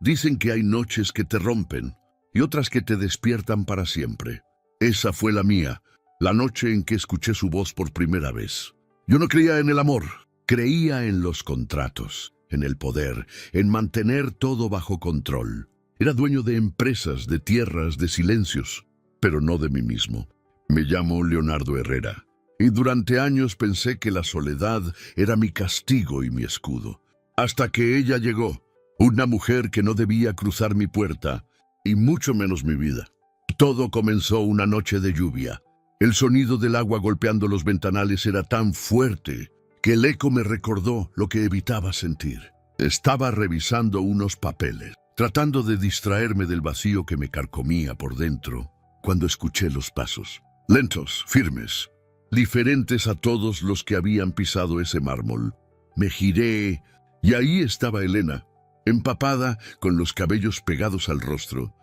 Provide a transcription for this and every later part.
Dicen que hay noches que te rompen y otras que te despiertan para siempre. Esa fue la mía, la noche en que escuché su voz por primera vez. Yo no creía en el amor, creía en los contratos, en el poder, en mantener todo bajo control. Era dueño de empresas, de tierras, de silencios, pero no de mí mismo. Me llamo Leonardo Herrera, y durante años pensé que la soledad era mi castigo y mi escudo. Hasta que ella llegó, una mujer que no debía cruzar mi puerta, y mucho menos mi vida. Todo comenzó una noche de lluvia. El sonido del agua golpeando los ventanales era tan fuerte que el eco me recordó lo que evitaba sentir. Estaba revisando unos papeles, tratando de distraerme del vacío que me carcomía por dentro, cuando escuché los pasos. Lentos, firmes, diferentes a todos los que habían pisado ese mármol. Me giré y ahí estaba Elena, empapada, con los cabellos pegados al rostro,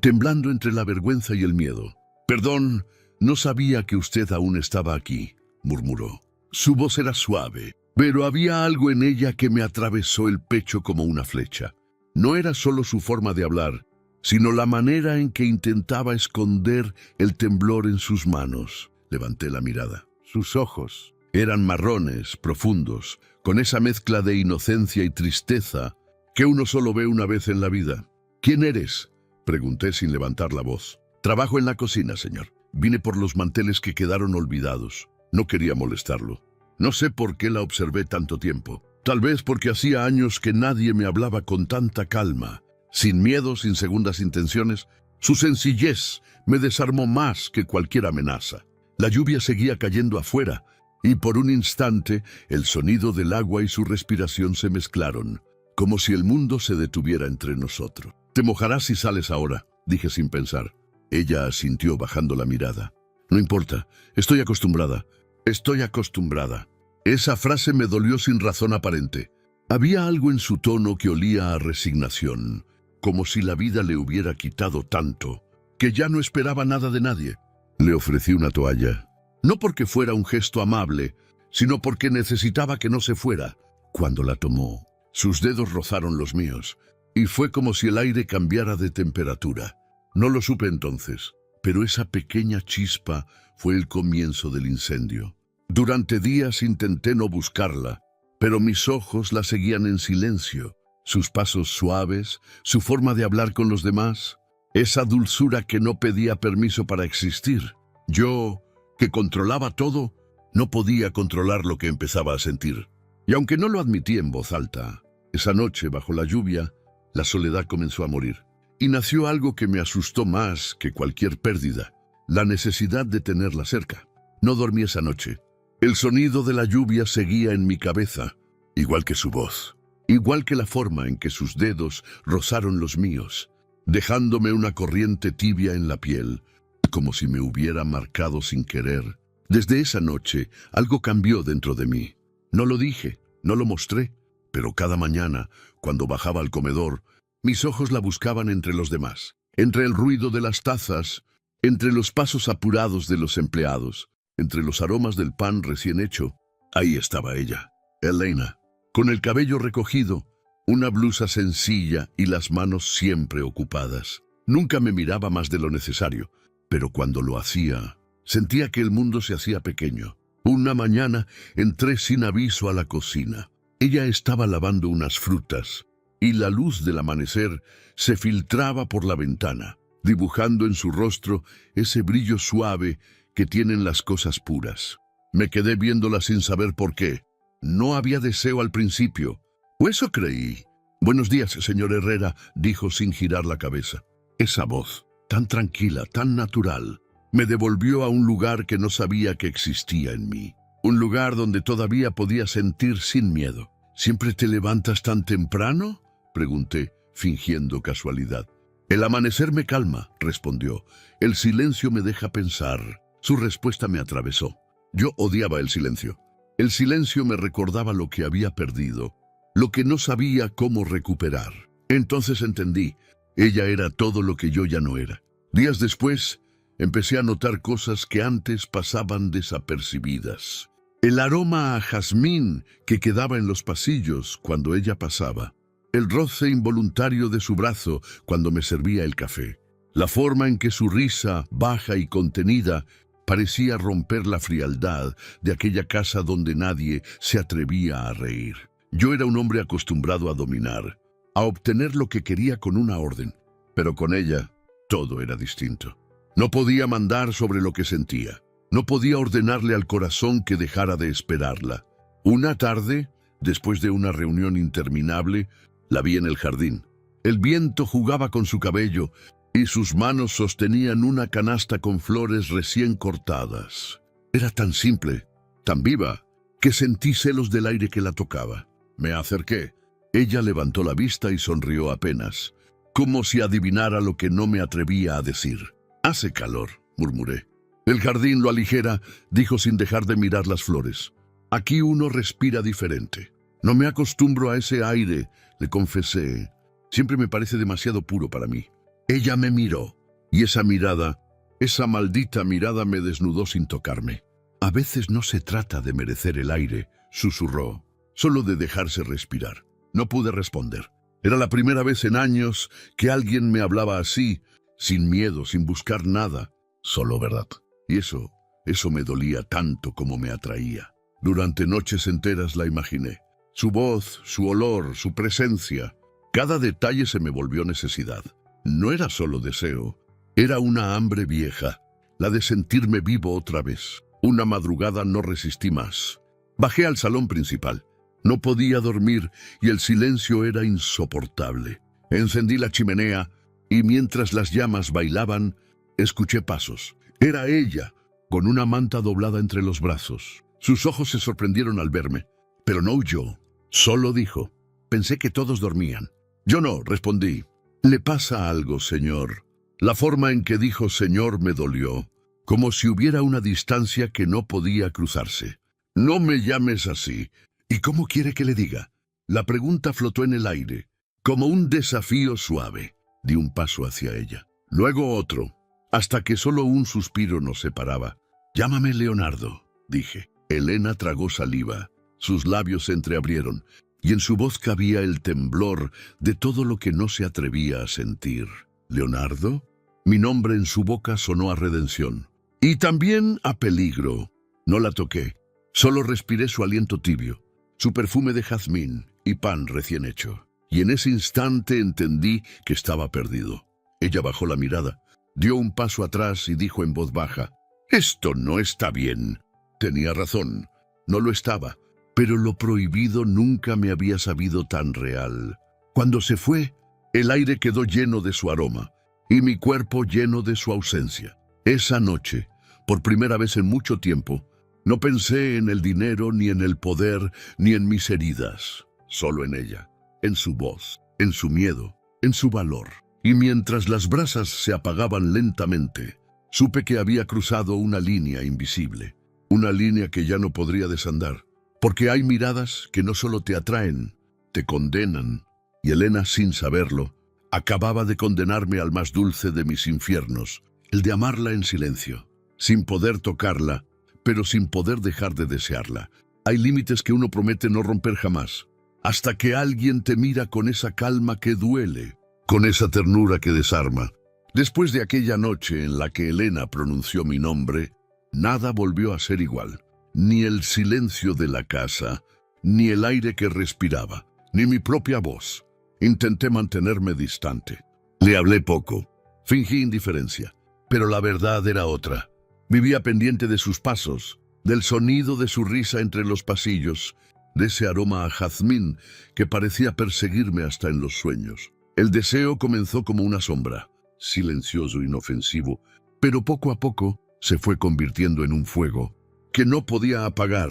temblando entre la vergüenza y el miedo. «Perdón, no sabía que usted aún estaba aquí», murmuró. Su voz era suave, pero había algo en ella que me atravesó el pecho como una flecha. No era solo su forma de hablar, sino la manera en que intentaba esconder el temblor en sus manos. Levanté la mirada. Sus ojos eran marrones, profundos, con esa mezcla de inocencia y tristeza que uno solo ve una vez en la vida. «¿Quién eres?», pregunté sin levantar la voz. «Trabajo en la cocina, señor. Vine por los manteles que quedaron olvidados». No quería molestarlo. No sé por qué la observé tanto tiempo. Tal vez porque hacía años que nadie me hablaba con tanta calma, sin miedo, sin segundas intenciones. Su sencillez me desarmó más que cualquier amenaza. La lluvia seguía cayendo afuera, y por un instante el sonido del agua y su respiración se mezclaron, como si el mundo se detuviera entre nosotros. «Te mojarás si sales ahora», dije sin pensar. Ella asintió bajando la mirada. «No importa, estoy acostumbrada. Estoy acostumbrada». Esa frase me dolió sin razón aparente. Había algo en su tono que olía a resignación, como si la vida le hubiera quitado tanto, que ya no esperaba nada de nadie. Le ofrecí una toalla, no porque fuera un gesto amable, sino porque necesitaba que no se fuera. Cuando la tomó, sus dedos rozaron los míos, y fue como si el aire cambiara de temperatura. No lo supe entonces, pero esa pequeña chispa fue el comienzo del incendio. Durante días intenté no buscarla, pero mis ojos la seguían en silencio. Sus pasos suaves, su forma de hablar con los demás, esa dulzura que no pedía permiso para existir. Yo, que controlaba todo, no podía controlar lo que empezaba a sentir. Y aunque no lo admití en voz alta, esa noche, bajo la lluvia, la soledad comenzó a morir. Y nació algo que me asustó más que cualquier pérdida: la necesidad de tenerla cerca. No dormí esa noche. El sonido de la lluvia seguía en mi cabeza, igual que su voz, igual que la forma en que sus dedos rozaron los míos, dejándome una corriente tibia en la piel, como si me hubiera marcado sin querer. Desde esa noche, algo cambió dentro de mí. No lo dije, no lo mostré, pero cada mañana, cuando bajaba al comedor, mis ojos la buscaban entre los demás, entre el ruido de las tazas, entre los pasos apurados de los empleados, entre los aromas del pan recién hecho. Ahí estaba ella, Elena, con el cabello recogido, una blusa sencilla y las manos siempre ocupadas. Nunca me miraba más de lo necesario, pero cuando lo hacía, sentía que el mundo se hacía pequeño. Una mañana entré sin aviso a la cocina. Ella estaba lavando unas frutas, y la luz del amanecer se filtraba por la ventana, dibujando en su rostro ese brillo suave que tienen las cosas puras. Me quedé viéndola sin saber por qué. No había deseo al principio, o eso creí. «Buenos días, señor Herrera», dijo sin girar la cabeza. Esa voz, tan tranquila, tan natural, me devolvió a un lugar que no sabía que existía en mí. Un lugar donde todavía podía sentir sin miedo. «¿Siempre te levantas tan temprano?», pregunté, fingiendo casualidad. «El amanecer me calma», respondió. «El silencio me deja pensar». Su respuesta me atravesó. Yo odiaba el silencio. El silencio me recordaba lo que había perdido, lo que no sabía cómo recuperar. Entonces entendí, ella era todo lo que yo ya no era. Días después, empecé a notar cosas que antes pasaban desapercibidas. El aroma a jazmín que quedaba en los pasillos cuando ella pasaba. el roce involuntario de su brazo cuando me servía el café, la forma en que su risa, baja y contenida, parecía romper la frialdad de aquella casa donde nadie se atrevía a reír. Yo era un hombre acostumbrado a dominar, a obtener lo que quería con una orden, pero con ella todo era distinto. No podía mandar sobre lo que sentía. No podía ordenarle al corazón que dejara de esperarla. Una tarde, después de una reunión interminable, la vi en el jardín. El viento jugaba con su cabello y sus manos sostenían una canasta con flores recién cortadas. Era tan simple, tan viva, que sentí celos del aire que la tocaba. Me acerqué. Ella levantó la vista y sonrió apenas, como si adivinara lo que no me atrevía a decir. «Hace calor», murmuré. «El jardín lo aligera», dijo sin dejar de mirar las flores. «Aquí uno respira diferente. No me acostumbro a ese aire», le confesé. «Siempre me parece demasiado puro para mí». Ella me miró, y esa mirada, esa maldita mirada me desnudó sin tocarme. «A veces no se trata de merecer el aire», susurró, «solo de dejarse respirar». No pude responder. Era la primera vez en años que alguien me hablaba así, sin miedo, sin buscar nada, solo verdad. Y eso me dolía tanto como me atraía. Durante noches enteras la imaginé. Su voz, su olor, su presencia. Cada detalle se me volvió necesidad. No era solo deseo, era una hambre vieja, la de sentirme vivo otra vez. Una madrugada no resistí más. Bajé al salón principal. No podía dormir y el silencio era insoportable. Encendí la chimenea y mientras las llamas bailaban, escuché pasos. Era ella, con una manta doblada entre los brazos. Sus ojos se sorprendieron al verme, pero no huyó. Solo dijo: «Pensé que todos dormían». «Yo no», respondí. «Le pasa algo, señor». La forma en que dijo «señor» me dolió, como si hubiera una distancia que no podía cruzarse. «No me llames así». «¿Y cómo quiere que le diga?». La pregunta flotó en el aire, como un desafío suave. Di un paso hacia ella, luego otro, hasta que solo un suspiro nos separaba. «Llámame Leonardo», dije. Elena tragó saliva, sus labios se entreabrieron, y en su voz cabía el temblor de todo lo que no se atrevía a sentir. «¿Leonardo?». Mi nombre en su boca sonó a redención. Y también a peligro. No la toqué, solo respiré su aliento tibio, su perfume de jazmín y pan recién hecho. Y en ese instante entendí que estaba perdido. Ella bajó la mirada, dio un paso atrás y dijo en voz baja: «Esto no está bien». Tenía razón, no lo estaba, pero lo prohibido nunca me había sabido tan real. Cuando se fue, el aire quedó lleno de su aroma, y mi cuerpo lleno de su ausencia. Esa noche, por primera vez en mucho tiempo, no pensé en el dinero, ni en el poder, ni en mis heridas, solo en ella, en su voz, en su miedo, en su valor. Y mientras las brasas se apagaban lentamente, supe que había cruzado una línea invisible, una línea que ya no podría desandar, porque hay miradas que no solo te atraen, te condenan. Y Elena, sin saberlo, acababa de condenarme al más dulce de mis infiernos, el de amarla en silencio, sin poder tocarla, pero sin poder dejar de desearla. Hay límites que uno promete no romper jamás, hasta que alguien te mira con esa calma que duele, con esa ternura que desarma. Después de aquella noche en la que Elena pronunció mi nombre, nada volvió a ser igual. Ni el silencio de la casa, ni el aire que respiraba, ni mi propia voz. Intenté mantenerme distante. Le hablé poco. Fingí indiferencia. Pero la verdad era otra. Vivía pendiente de sus pasos, del sonido de su risa entre los pasillos, de ese aroma a jazmín que parecía perseguirme hasta en los sueños. El deseo comenzó como una sombra, silencioso, inofensivo, pero poco a poco se fue convirtiendo en un fuego que no podía apagar.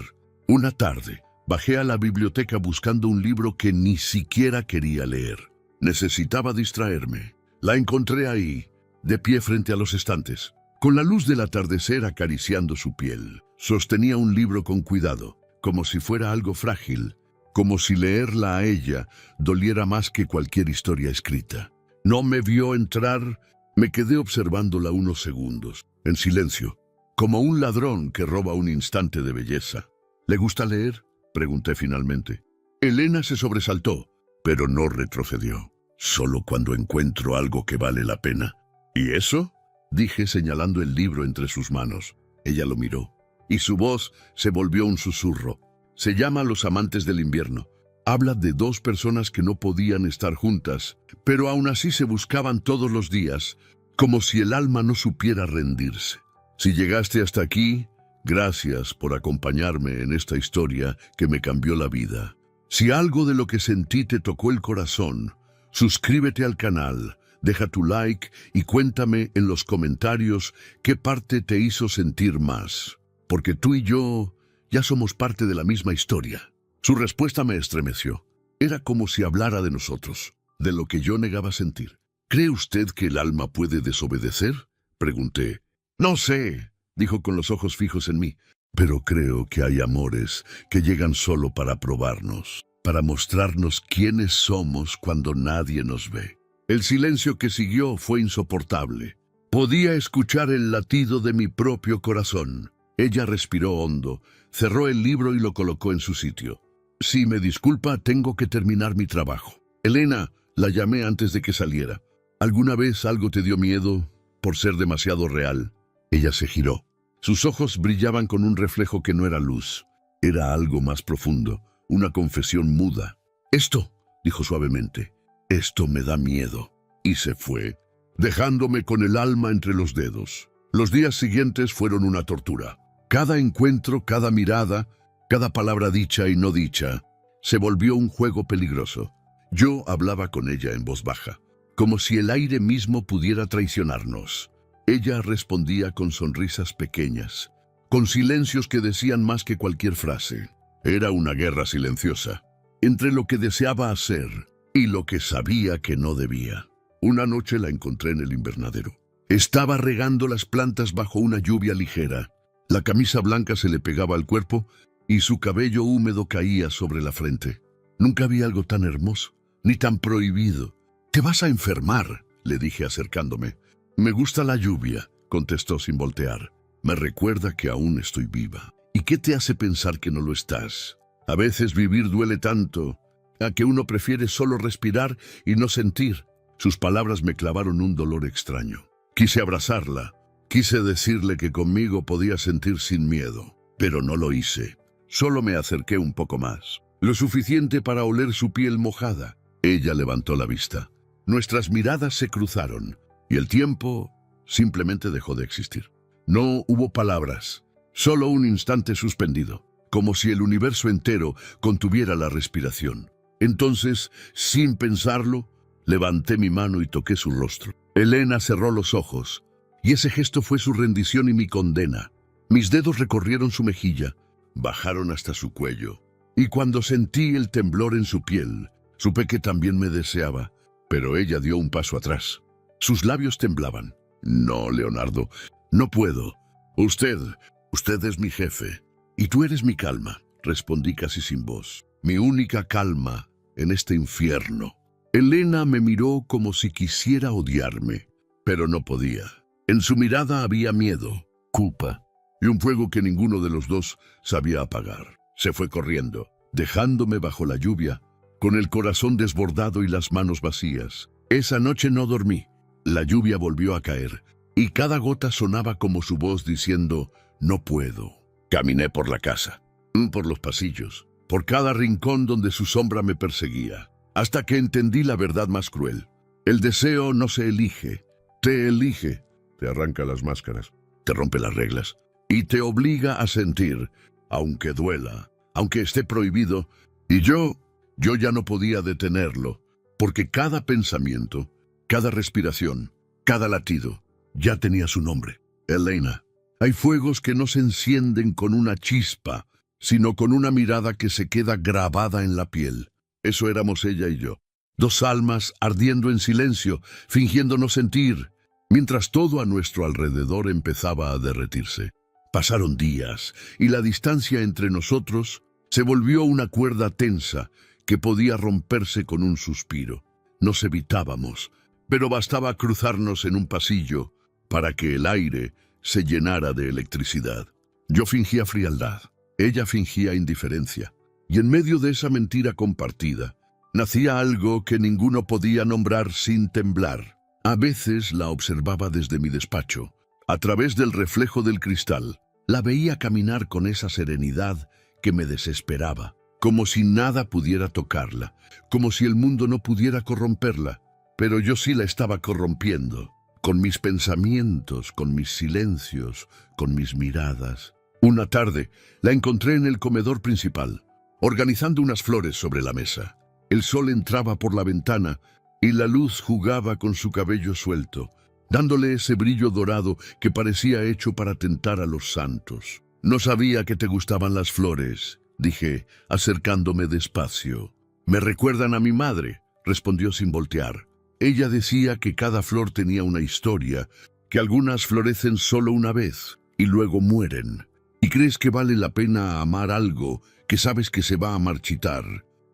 Una tarde, bajé a la biblioteca buscando un libro que ni siquiera quería leer. Necesitaba distraerme. La encontré ahí, de pie frente a los estantes, con la luz del atardecer acariciando su piel. Sostenía un libro con cuidado, como si fuera algo frágil, como si leerla a ella doliera más que cualquier historia escrita. No me vio entrar, me quedé observándola unos segundos, en silencio, como un ladrón que roba un instante de belleza. «¿Le gusta leer?», pregunté finalmente. Elena se sobresaltó. pero no retrocedió. Solo cuando encuentro algo que vale la pena. ¿Y eso?, dije señalando el libro entre sus manos. Ella lo miró, y su voz se volvió un susurro. Se llama Los amantes del invierno. Habla de dos personas que no podían estar juntas, pero aún así se buscaban todos los días, como si el alma no supiera rendirse. Si llegaste hasta aquí, gracias por acompañarme en esta historia que me cambió la vida. Si algo de lo que sentí te tocó el corazón, suscríbete al canal, deja tu like y cuéntame en los comentarios qué parte te hizo sentir más. Porque tú y yo ya somos parte de la misma historia. Su respuesta me estremeció. Era como si hablara de nosotros, de lo que yo negaba sentir. ¿Cree usted que el alma puede desobedecer?, pregunté. No sé, dijo con los ojos fijos en mí, pero creo que hay amores que llegan solo para probarnos, para mostrarnos quiénes somos cuando nadie nos ve. El silencio que siguió fue insoportable. Podía escuchar el latido de mi propio corazón. Ella respiró hondo, cerró el libro y lo colocó en su sitio. Si me disculpa, tengo que terminar mi trabajo. Elena, la llamé antes de que saliera. ¿Alguna vez algo te dio miedo por ser demasiado real? Ella se giró. Sus ojos brillaban con un reflejo que no era luz. Era algo más profundo, una confesión muda. Esto, dijo suavemente, esto me da miedo. Y se fue, dejándome con el alma entre los dedos. Los días siguientes fueron una tortura. Cada encuentro, cada mirada, cada palabra dicha y no dicha, se volvió un juego peligroso. Yo hablaba con ella en voz baja, como si el aire mismo pudiera traicionarnos. Ella respondía con sonrisas pequeñas, con silencios que decían más que cualquier frase. Era una guerra silenciosa, entre lo que deseaba hacer y lo que sabía que no debía. Una noche la encontré en el invernadero. Estaba regando las plantas bajo una lluvia ligera. La camisa blanca se le pegaba al cuerpo y su cabello húmedo caía sobre la frente. Nunca vi algo tan hermoso, ni tan prohibido. «Te vas a enfermar», le dije acercándome. «Me gusta la lluvia», contestó sin voltear. «Me recuerda que aún estoy viva». «¿Y qué te hace pensar que no lo estás? A veces vivir duele tanto, a que uno prefiere solo respirar y no sentir». Sus palabras me clavaron un dolor extraño. Quise abrazarla. Quise decirle que conmigo podía sentir sin miedo, pero no lo hice. Solo me acerqué un poco más, lo suficiente para oler su piel mojada. Ella levantó la vista. Nuestras miradas se cruzaron y el tiempo simplemente dejó de existir. No hubo palabras, solo un instante suspendido, como si el universo entero contuviera la respiración. Entonces, sin pensarlo, levanté mi mano y toqué su rostro. Elena cerró los ojos, y ese gesto fue su rendición y mi condena. Mis dedos recorrieron su mejilla, bajaron hasta su cuello, y cuando sentí el temblor en su piel, supe que también me deseaba, pero ella dio un paso atrás. Sus labios temblaban. «No, Leonardo, no puedo. Usted es mi jefe, y tú eres mi calma», respondí casi sin voz. «Mi única calma en este infierno». Elena me miró como si quisiera odiarme, pero no podía. En su mirada había miedo, culpa, y un fuego que ninguno de los dos sabía apagar. Se fue corriendo, dejándome bajo la lluvia, con el corazón desbordado y las manos vacías. Esa noche no dormí. La lluvia volvió a caer, y cada gota sonaba como su voz diciendo, «No puedo». Caminé por la casa, por los pasillos, por cada rincón donde su sombra me perseguía, hasta que entendí la verdad más cruel. El deseo no se elige, te elige. Te arranca las máscaras, te rompe las reglas y te obliga a sentir, aunque duela, aunque esté prohibido. Y yo ya no podía detenerlo, porque cada pensamiento, cada respiración, cada latido, ya tenía su nombre. Elena. Hay fuegos que no se encienden con una chispa, sino con una mirada que se queda grabada en la piel. Eso éramos ella y yo. Dos almas ardiendo en silencio, fingiendo no sentir, mientras todo a nuestro alrededor empezaba a derretirse. Pasaron días, y la distancia entre nosotros se volvió una cuerda tensa que podía romperse con un suspiro. Nos evitábamos, pero bastaba cruzarnos en un pasillo para que el aire se llenara de electricidad. Yo fingía frialdad, ella fingía indiferencia, y en medio de esa mentira compartida, Nacía algo que ninguno podía nombrar sin temblar. A veces la observaba desde mi despacho, a través del reflejo del cristal. La veía caminar con esa serenidad que me desesperaba, como si nada pudiera tocarla, como si el mundo no pudiera corromperla. Pero yo sí la estaba corrompiendo, con mis pensamientos, con mis silencios, con mis miradas. Una tarde la encontré en el comedor principal, organizando unas flores sobre la mesa. El sol entraba por la ventana y la luz jugaba con su cabello suelto, dándole ese brillo dorado que parecía hecho para tentar a los santos. «No sabía que te gustaban las flores», dije, acercándome despacio. «Me recuerdan a mi madre», respondió sin voltear. Ella decía que cada flor tenía una historia, que algunas florecen solo una vez y luego mueren. ¿Y crees que vale la pena amar algo que sabes que se va a marchitar?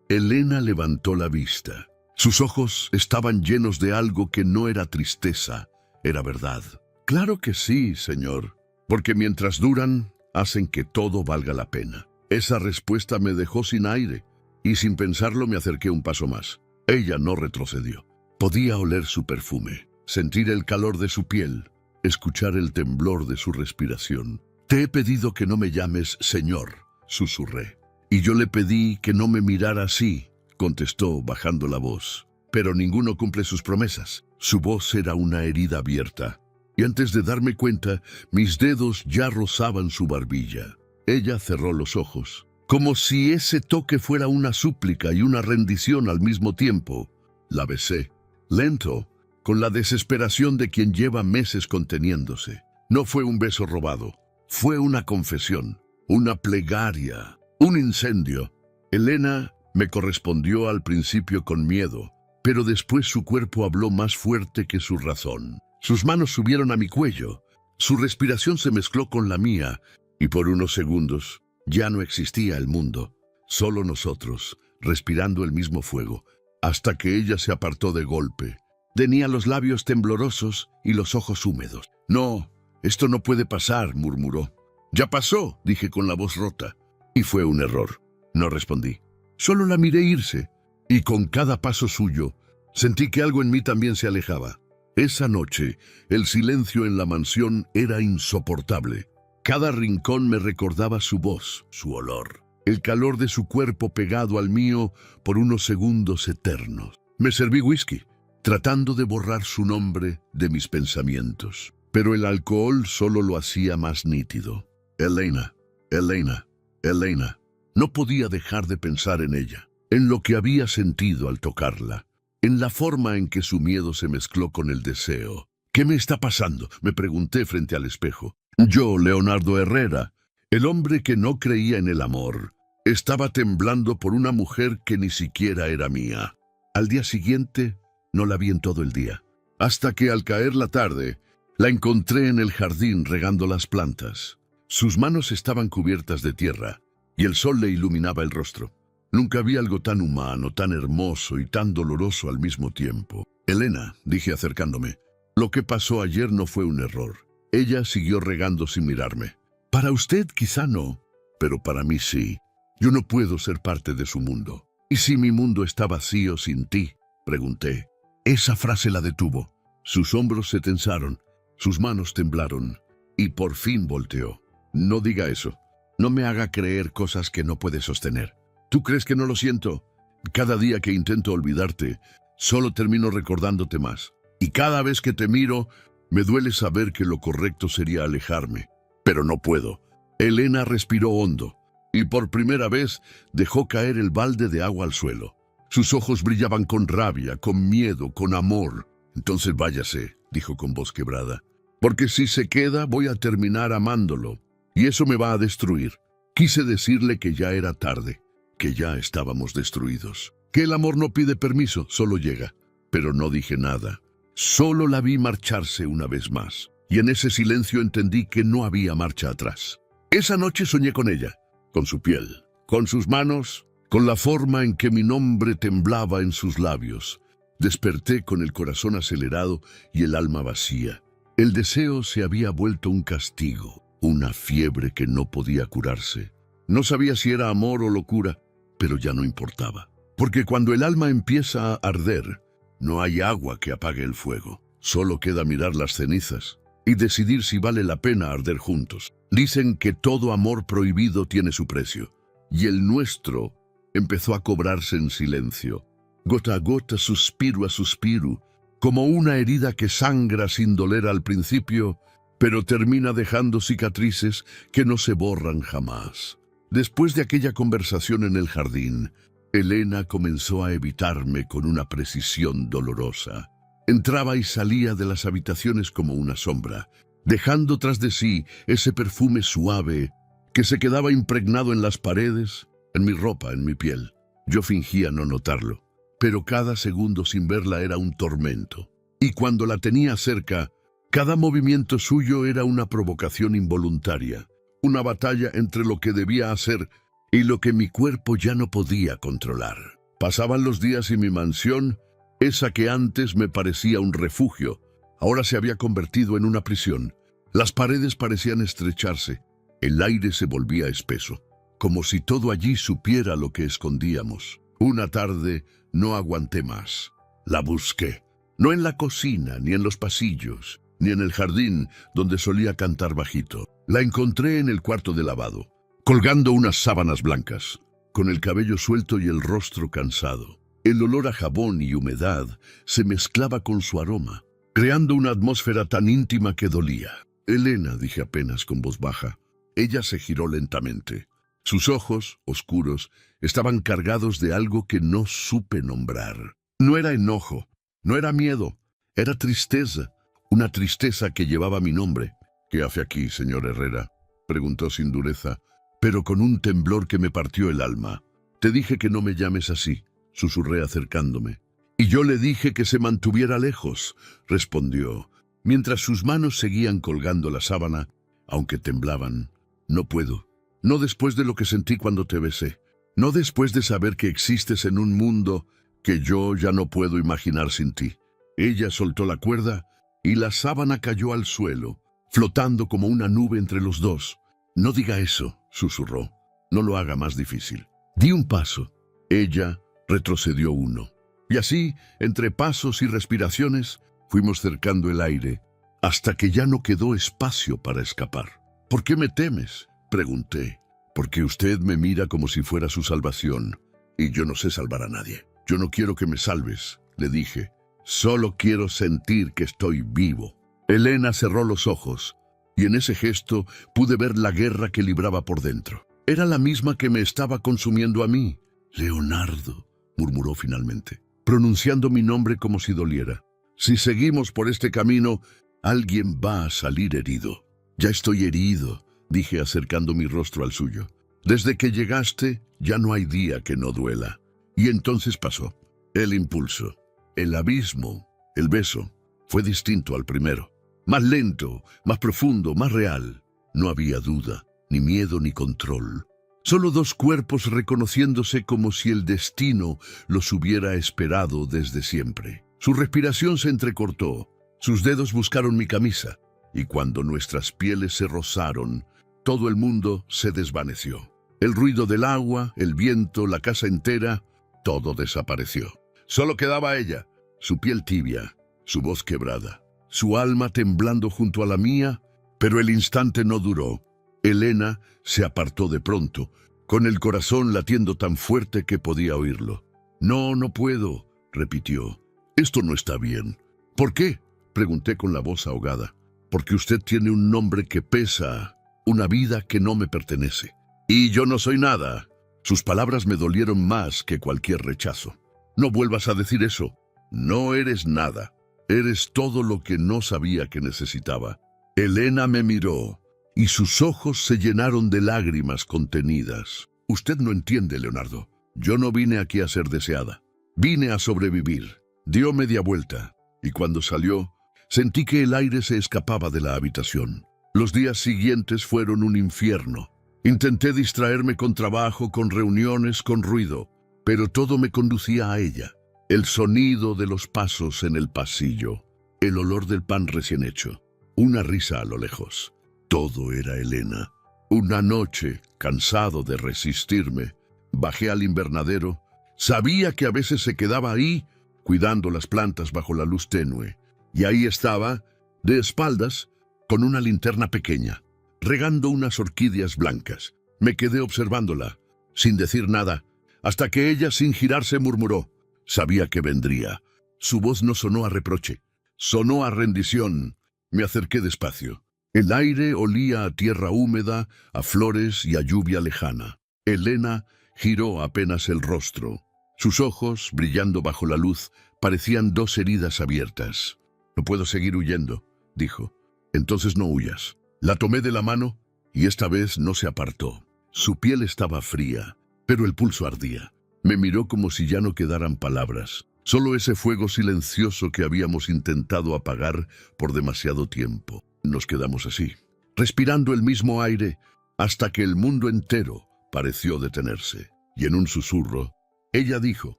Elena levantó la vista. Sus ojos estaban llenos de algo que no era tristeza, era verdad. «Claro que sí, señor, porque mientras duran, hacen que todo valga la pena». Esa respuesta me dejó sin aire, y sin pensarlo me acerqué un paso más. Ella no retrocedió. Podía oler su perfume, sentir el calor de su piel, escuchar el temblor de su respiración. «Te he pedido que no me llames señor», susurré. «Y yo le pedí que no me mirara así», contestó bajando la voz. «Pero ninguno cumple sus promesas». Su voz era una herida abierta, y antes de darme cuenta, mis dedos ya rozaban su barbilla. Ella cerró los ojos, como si ese toque fuera una súplica y una rendición al mismo tiempo. La besé, lento, con la desesperación de quien lleva meses conteniéndose. No fue un beso robado, fue una confesión, una plegaria, un incendio. Elena me correspondió al principio con miedo, pero después su cuerpo habló más fuerte que su razón. Sus manos subieron a mi cuello, su respiración se mezcló con la mía, y por unos segundos ya no existía el mundo, solo nosotros, respirando el mismo fuego, hasta que ella se apartó de golpe. Tenía los labios temblorosos y los ojos húmedos. «No, esto no puede pasar», murmuró. «Ya pasó», dije con la voz rota. «Y fue un error», no respondí. Solo la miré irse, y con cada paso suyo, sentí que algo en mí también se alejaba. Esa noche, el silencio en la mansión era insoportable. Cada rincón me recordaba su voz, su olor, el calor de su cuerpo pegado al mío por unos segundos eternos. Me serví whisky, tratando de borrar su nombre de mis pensamientos. Pero el alcohol solo lo hacía más nítido. Elena, Elena, Elena. No podía dejar de pensar en ella, en lo que había sentido al tocarla, en la forma en que su miedo se mezcló con el deseo. «¿Qué me está pasando?», me pregunté frente al espejo. Yo, Leonardo Herrera, el hombre que no creía en el amor, estaba temblando por una mujer que ni siquiera era mía. Al día siguiente, no la vi en todo el día, hasta que al caer la tarde, la encontré en el jardín regando las plantas. Sus manos estaban cubiertas de tierra, y el sol le iluminaba el rostro. Nunca vi algo tan humano, tan hermoso y tan doloroso al mismo tiempo. «Elena», dije acercándome, «lo que pasó ayer no fue un error». Ella siguió regando sin mirarme. «Para usted quizá no, pero para mí sí. Yo no puedo ser parte de su mundo». «¿Y si mi mundo está vacío sin ti?», pregunté. Esa frase la detuvo. Sus hombros se tensaron, sus manos temblaron, y por fin volteó. «No diga eso. No me haga creer cosas que no puede sostener. ¿Tú crees que no lo siento? Cada día que intento olvidarte, solo termino recordándote más. Y cada vez que te miro, me duele saber que lo correcto sería alejarme. Pero no puedo». Elena respiró hondo, y por primera vez dejó caer el balde de agua al suelo. Sus ojos brillaban con rabia, con miedo, con amor. «Entonces váyase», dijo con voz quebrada, «porque si se queda voy a terminar amándolo, y eso me va a destruir». Quise decirle que ya era tarde, que ya estábamos destruidos, que el amor no pide permiso, solo llega. Pero no dije nada. Solo la vi marcharse una vez más, y en ese silencio entendí que no había marcha atrás. Esa noche soñé con ella, con su piel, con sus manos, con la forma en que mi nombre temblaba en sus labios. Desperté con el corazón acelerado y el alma vacía. El deseo se había vuelto un castigo, una fiebre que no podía curarse. No sabía si era amor o locura, pero ya no importaba. Porque cuando el alma empieza a arder, no hay agua que apague el fuego. Solo queda mirar las cenizas y decidir si vale la pena arder juntos. Dicen que todo amor prohibido tiene su precio, y el nuestro empezó a cobrarse en silencio, gota a gota, suspiro a suspiro, como una herida que sangra sin doler al principio, pero termina dejando cicatrices que no se borran jamás. Después de aquella conversación en el jardín, Elena comenzó a evitarme con una precisión dolorosa. Entraba y salía de las habitaciones como una sombra, dejando tras de sí ese perfume suave que se quedaba impregnado en las paredes, en mi ropa, en mi piel. Yo fingía no notarlo, pero cada segundo sin verla era un tormento. Y cuando la tenía cerca, cada movimiento suyo era una provocación involuntaria, una batalla entre lo que debía hacer y lo que mi cuerpo ya no podía controlar. Pasaban los días y mi mansión, esa que antes me parecía un refugio, ahora se había convertido en una prisión. Las paredes parecían estrecharse, el aire se volvía espeso, como si todo allí supiera lo que escondíamos. Una tarde no aguanté más. La busqué, no en la cocina, ni en los pasillos, ni en el jardín donde solía cantar bajito. La encontré en el cuarto de lavado, colgando unas sábanas blancas, con el cabello suelto y el rostro cansado. El olor a jabón y humedad se mezclaba con su aroma, creando una atmósfera tan íntima que dolía. «Elena», dije apenas con voz baja. Ella se giró lentamente. Sus ojos, oscuros, estaban cargados de algo que no supe nombrar. No era enojo, no era miedo, era tristeza, una tristeza que llevaba mi nombre. «¿Qué hace aquí, señor Herrera?», preguntó sin dureza, pero con un temblor que me partió el alma. «Te dije que no me llames así», susurré acercándome. «Y yo le dije que se mantuviera lejos», respondió, mientras sus manos seguían colgando la sábana, aunque temblaban. «No puedo. No después de lo que sentí cuando te besé. No después de saber que existes en un mundo que yo ya no puedo imaginar sin ti». Ella soltó la cuerda y la sábana cayó al suelo, flotando como una nube entre los dos. «No diga eso», susurró. «No lo haga más difícil». Di un paso. Ella retrocedió uno. Y así, entre pasos y respiraciones, fuimos cercando el aire, hasta que ya no quedó espacio para escapar. «¿Por qué me temes?», pregunté. «Porque usted me mira como si fuera su salvación, y yo no sé salvar a nadie. Yo no quiero que me salves», le dije. «Solo quiero sentir que estoy vivo». Elena cerró los ojos, y en ese gesto pude ver la guerra que libraba por dentro. Era la misma que me estaba consumiendo a mí. «Leonardo», murmuró finalmente, pronunciando mi nombre como si doliera. «Si seguimos por este camino, alguien va a salir herido». «Ya estoy herido», dije acercando mi rostro al suyo. «Desde que llegaste, ya no hay día que no duela». Y entonces pasó. El impulso, el abismo, el beso, fue distinto al primero. Más lento, más profundo, más real. No había duda, ni miedo ni control. Solo dos cuerpos reconociéndose como si el destino los hubiera esperado desde siempre. Su respiración se entrecortó, sus dedos buscaron mi camisa, y cuando nuestras pieles se rozaron, todo el mundo se desvaneció. El ruido del agua, el viento, la casa entera, todo desapareció. Solo quedaba ella, su piel tibia, su voz quebrada, su alma temblando junto a la mía, pero el instante no duró. Elena se apartó de pronto, con el corazón latiendo tan fuerte que podía oírlo. «No, no puedo», repitió. «Esto no está bien». «¿Por qué?», pregunté con la voz ahogada. «Porque usted tiene un nombre que pesa, una vida que no me pertenece. Y yo no soy nada». Sus palabras me dolieron más que cualquier rechazo. «No vuelvas a decir eso. No eres nada. Eres todo lo que no sabía que necesitaba». Elena me miró, y sus ojos se llenaron de lágrimas contenidas. «Usted no entiende, Leonardo. Yo no vine aquí a ser deseada. Vine a sobrevivir». Dio media vuelta, y cuando salió, sentí que el aire se escapaba de la habitación. Los días siguientes fueron un infierno. Intenté distraerme con trabajo, con reuniones, con ruido, pero todo me conducía a ella. El sonido de los pasos en el pasillo, el olor del pan recién hecho, una risa a lo lejos. Todo era Elena. Una noche, cansado de resistirme, bajé al invernadero, Sabía que a veces se quedaba ahí, cuidando las plantas bajo la luz tenue. Y ahí estaba, de espaldas, con una linterna pequeña, regando unas orquídeas blancas. Me quedé observándola, sin decir nada, hasta que ella, sin girarse, murmuró. Sabía que vendría. Su voz no sonó a reproche, sonó a rendición. Me acerqué despacio. El aire olía a tierra húmeda, a flores y a lluvia lejana. Elena giró apenas el rostro. Sus ojos, brillando bajo la luz, parecían dos heridas abiertas. «No puedo seguir huyendo», dijo. «Entonces no huyas». La tomé de la mano y esta vez no se apartó. Su piel estaba fría, pero el pulso ardía. Me miró como si ya no quedaran palabras, solo ese fuego silencioso que habíamos intentado apagar por demasiado tiempo. Nos quedamos así, respirando el mismo aire, hasta que el mundo entero pareció detenerse. Y en un susurro, ella dijo: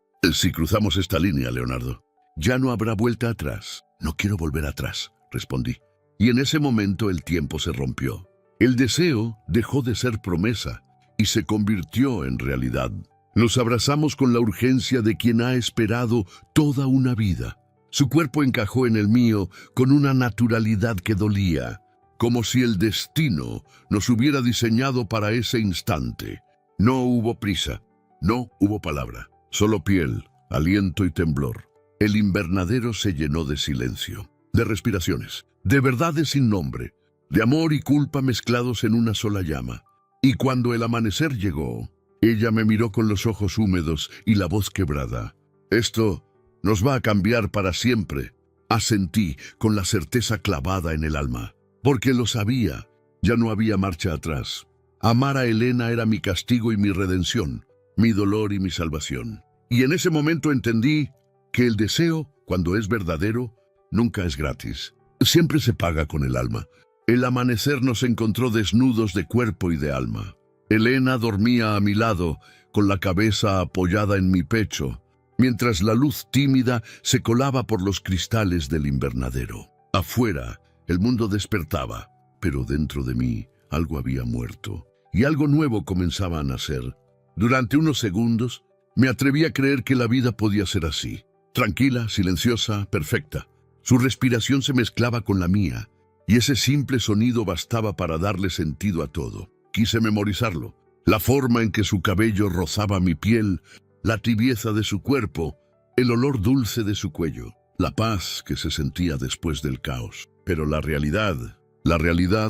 «Si cruzamos esta línea, Leonardo, ya no habrá vuelta atrás». «No quiero volver atrás», respondí. Y en ese momento el tiempo se rompió. El deseo dejó de ser promesa y se convirtió en realidad. Nos abrazamos con la urgencia de quien ha esperado toda una vida. Su cuerpo encajó en el mío con una naturalidad que dolía, como si el destino nos hubiera diseñado para ese instante. No hubo prisa, no hubo palabra, solo piel, aliento y temblor. El invernadero se llenó de silencio, de respiraciones, de verdades sin nombre, de amor y culpa mezclados en una sola llama. Y cuando el amanecer llegó, ella me miró con los ojos húmedos y la voz quebrada. «Esto nos va a cambiar para siempre», asentí con la certeza clavada en el alma. Porque lo sabía, ya no había marcha atrás. Amar a Elena era mi castigo y mi redención, mi dolor y mi salvación. Y en ese momento entendí que el deseo, cuando es verdadero, nunca es gratis. Siempre se paga con el alma. El amanecer nos encontró desnudos de cuerpo y de alma. Elena dormía a mi lado, con la cabeza apoyada en mi pecho, mientras la luz tímida se colaba por los cristales del invernadero. Afuera, el mundo despertaba, pero dentro de mí algo había muerto, y algo nuevo comenzaba a nacer. Durante unos segundos, me atreví a creer que la vida podía ser así, tranquila, silenciosa, perfecta. Su respiración se mezclaba con la mía, y ese simple sonido bastaba para darle sentido a todo. Quise memorizarlo, la forma en que su cabello rozaba mi piel, la tibieza de su cuerpo, el olor dulce de su cuello, la paz que se sentía después del caos. Pero la realidad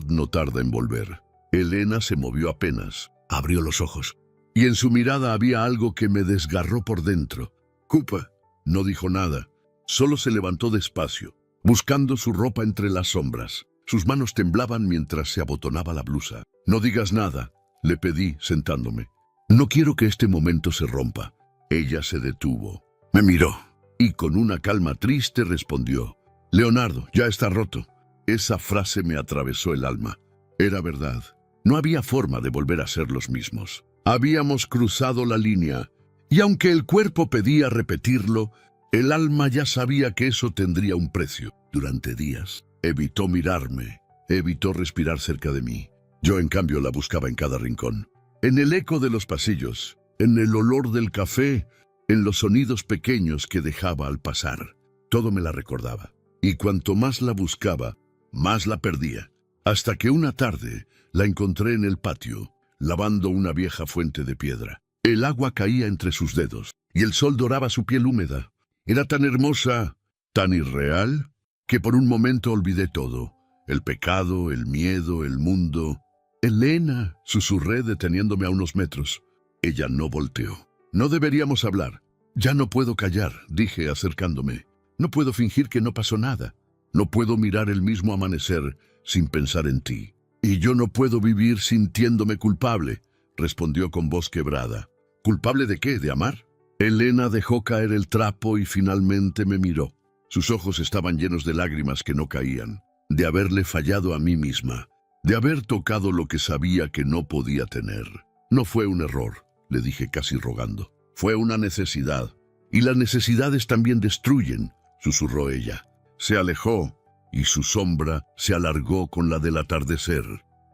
no tarda en volver. Elena se movió apenas, abrió los ojos, y en su mirada había algo que me desgarró por dentro. «Cupa», no dijo nada, solo se levantó despacio, buscando su ropa entre las sombras. Sus manos temblaban mientras se abotonaba la blusa. «No digas nada», le pedí, sentándome. «No quiero que este momento se rompa». Ella se detuvo, me miró, y con una calma triste respondió: «Leonardo, ya está roto». Esa frase me atravesó el alma. Era verdad. No había forma de volver a ser los mismos. Habíamos cruzado la línea, y aunque el cuerpo pedía repetirlo, el alma ya sabía que eso tendría un precio. Durante días, evitó mirarme, evitó respirar cerca de mí. Yo, en cambio, la buscaba en cada rincón. En el eco de los pasillos, en el olor del café, en los sonidos pequeños que dejaba al pasar. Todo me la recordaba. Y cuanto más la buscaba, más la perdía. Hasta que una tarde la encontré en el patio, lavando una vieja fuente de piedra. El agua caía entre sus dedos, y el sol doraba su piel húmeda. Era tan hermosa, tan irreal, que por un momento olvidé todo. El pecado, el miedo, el mundo. «Elena», susurré deteniéndome a unos metros. Ella no volteó. «No deberíamos hablar». «Ya no puedo callar», dije acercándome. «No puedo fingir que no pasó nada. No puedo mirar el mismo amanecer sin pensar en ti». «Y yo no puedo vivir sintiéndome culpable», respondió con voz quebrada. «¿Culpable de qué? ¿De amar?». Elena dejó caer el trapo y finalmente me miró. Sus ojos estaban llenos de lágrimas que no caían, de haberle fallado a mí misma, de haber tocado lo que sabía que no podía tener. «No fue un error», le dije casi rogando. «Fue una necesidad. Y las necesidades también destruyen», susurró ella. Se alejó y su sombra se alargó con la del atardecer.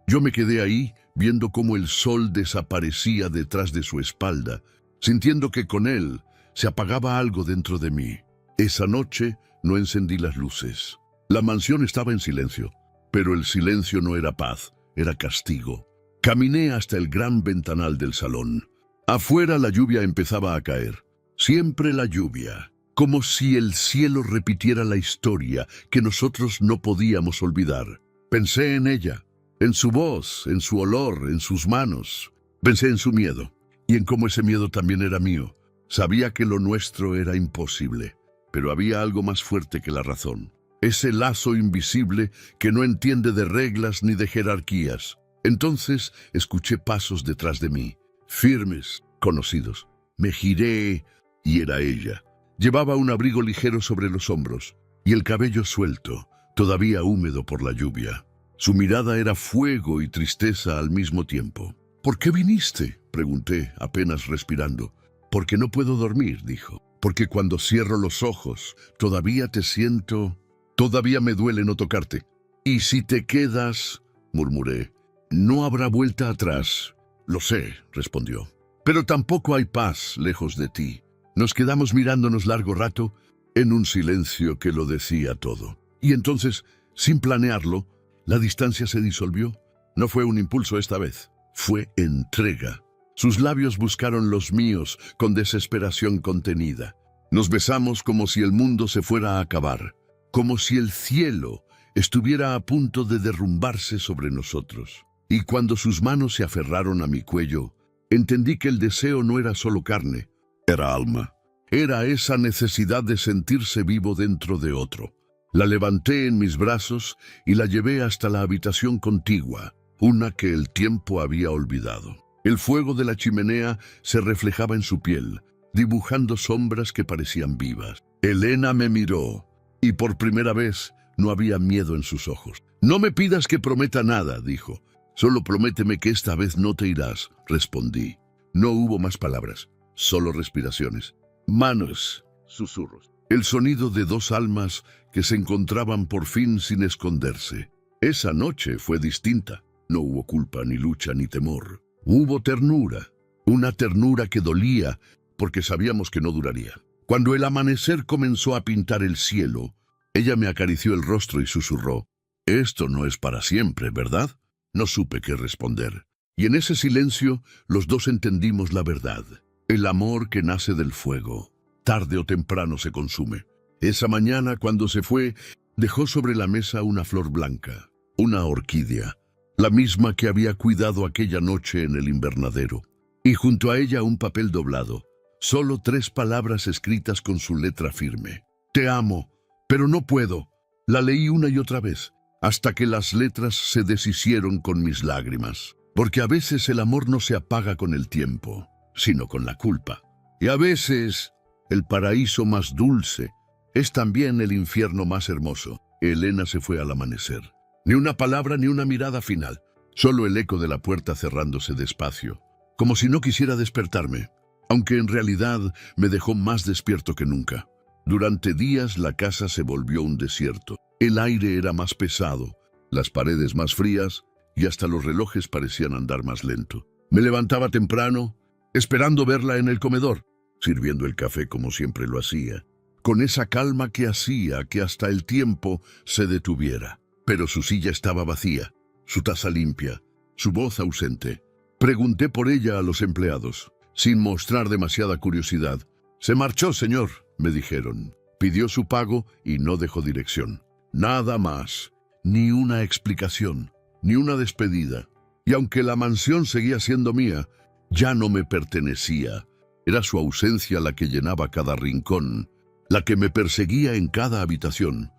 Yo me quedé ahí, viendo cómo el sol desaparecía detrás de su espalda, sintiendo que con él se apagaba algo dentro de mí. Esa noche no encendí las luces. La mansión estaba en silencio, pero el silencio no era paz, era castigo. Caminé hasta el gran ventanal del salón. Afuera la lluvia empezaba a caer. Siempre la lluvia, como si el cielo repitiera la historia que nosotros no podíamos olvidar. Pensé en ella, en su voz, en su olor, en sus manos. Pensé en su miedo, y en cómo ese miedo también era mío. Sabía que lo nuestro era imposible, pero había algo más fuerte que la razón. Ese lazo invisible que no entiende de reglas ni de jerarquías. Entonces escuché pasos detrás de mí, firmes, conocidos. Me giré y era ella. Llevaba un abrigo ligero sobre los hombros y el cabello suelto, todavía húmedo por la lluvia. Su mirada era fuego y tristeza al mismo tiempo. ¿Por qué viniste?, pregunté, apenas respirando. Porque no puedo dormir, dijo. Porque cuando cierro los ojos, todavía te siento, todavía me duele no tocarte. Y si te quedas, murmuré, no habrá vuelta atrás. Lo sé, respondió. Pero tampoco hay paz lejos de ti. Nos quedamos mirándonos largo rato en un silencio que lo decía todo. Y entonces, sin planearlo, la distancia se disolvió. No fue un impulso esta vez, fue entrega. Sus labios buscaron los míos con desesperación contenida. Nos besamos como si el mundo se fuera a acabar, como si el cielo estuviera a punto de derrumbarse sobre nosotros. Y cuando sus manos se aferraron a mi cuello, entendí que el deseo no era solo carne, era alma. Era esa necesidad de sentirse vivo dentro de otro. La levanté en mis brazos y la llevé hasta la habitación contigua, una que el tiempo había olvidado. El fuego de la chimenea se reflejaba en su piel, dibujando sombras que parecían vivas. Elena me miró, y por primera vez no había miedo en sus ojos. No me pidas que prometa nada, dijo. Solo prométeme que esta vez no te irás, respondí. No hubo más palabras, solo respiraciones. Manos, susurros. El sonido de dos almas que se encontraban por fin sin esconderse. Esa noche fue distinta. No hubo culpa, ni lucha, ni temor. Hubo ternura, una ternura que dolía porque sabíamos que no duraría. Cuando el amanecer comenzó a pintar el cielo, ella me acarició el rostro y susurró, «Esto no es para siempre, ¿verdad?». No supe qué responder. Y en ese silencio, los dos entendimos la verdad. El amor que nace del fuego, tarde o temprano se consume. Esa mañana, cuando se fue, dejó sobre la mesa una flor blanca, una orquídea, la misma que había cuidado aquella noche en el invernadero. Y junto a ella un papel doblado, solo 3 palabras escritas con su letra firme. «Te amo, pero no puedo». La leí una y otra vez, hasta que las letras se deshicieron con mis lágrimas. Porque a veces el amor no se apaga con el tiempo, sino con la culpa. Y a veces el paraíso más dulce es también el infierno más hermoso. Elena se fue al amanecer. Ni una palabra ni una mirada final, solo el eco de la puerta cerrándose despacio, como si no quisiera despertarme, aunque en realidad me dejó más despierto que nunca. Durante días la casa se volvió un desierto. El aire era más pesado, las paredes más frías y hasta los relojes parecían andar más lento. Me levantaba temprano, esperando verla en el comedor, sirviendo el café como siempre lo hacía, con esa calma que hacía que hasta el tiempo se detuviera. Pero su silla estaba vacía, su taza limpia, su voz ausente. Pregunté por ella a los empleados, sin mostrar demasiada curiosidad. «Se marchó, señor», me dijeron. Pidió su pago y no dejó dirección. Nada más, ni una explicación, ni una despedida. Y aunque la mansión seguía siendo mía, ya no me pertenecía. Era su ausencia la que llenaba cada rincón, la que me perseguía en cada habitación,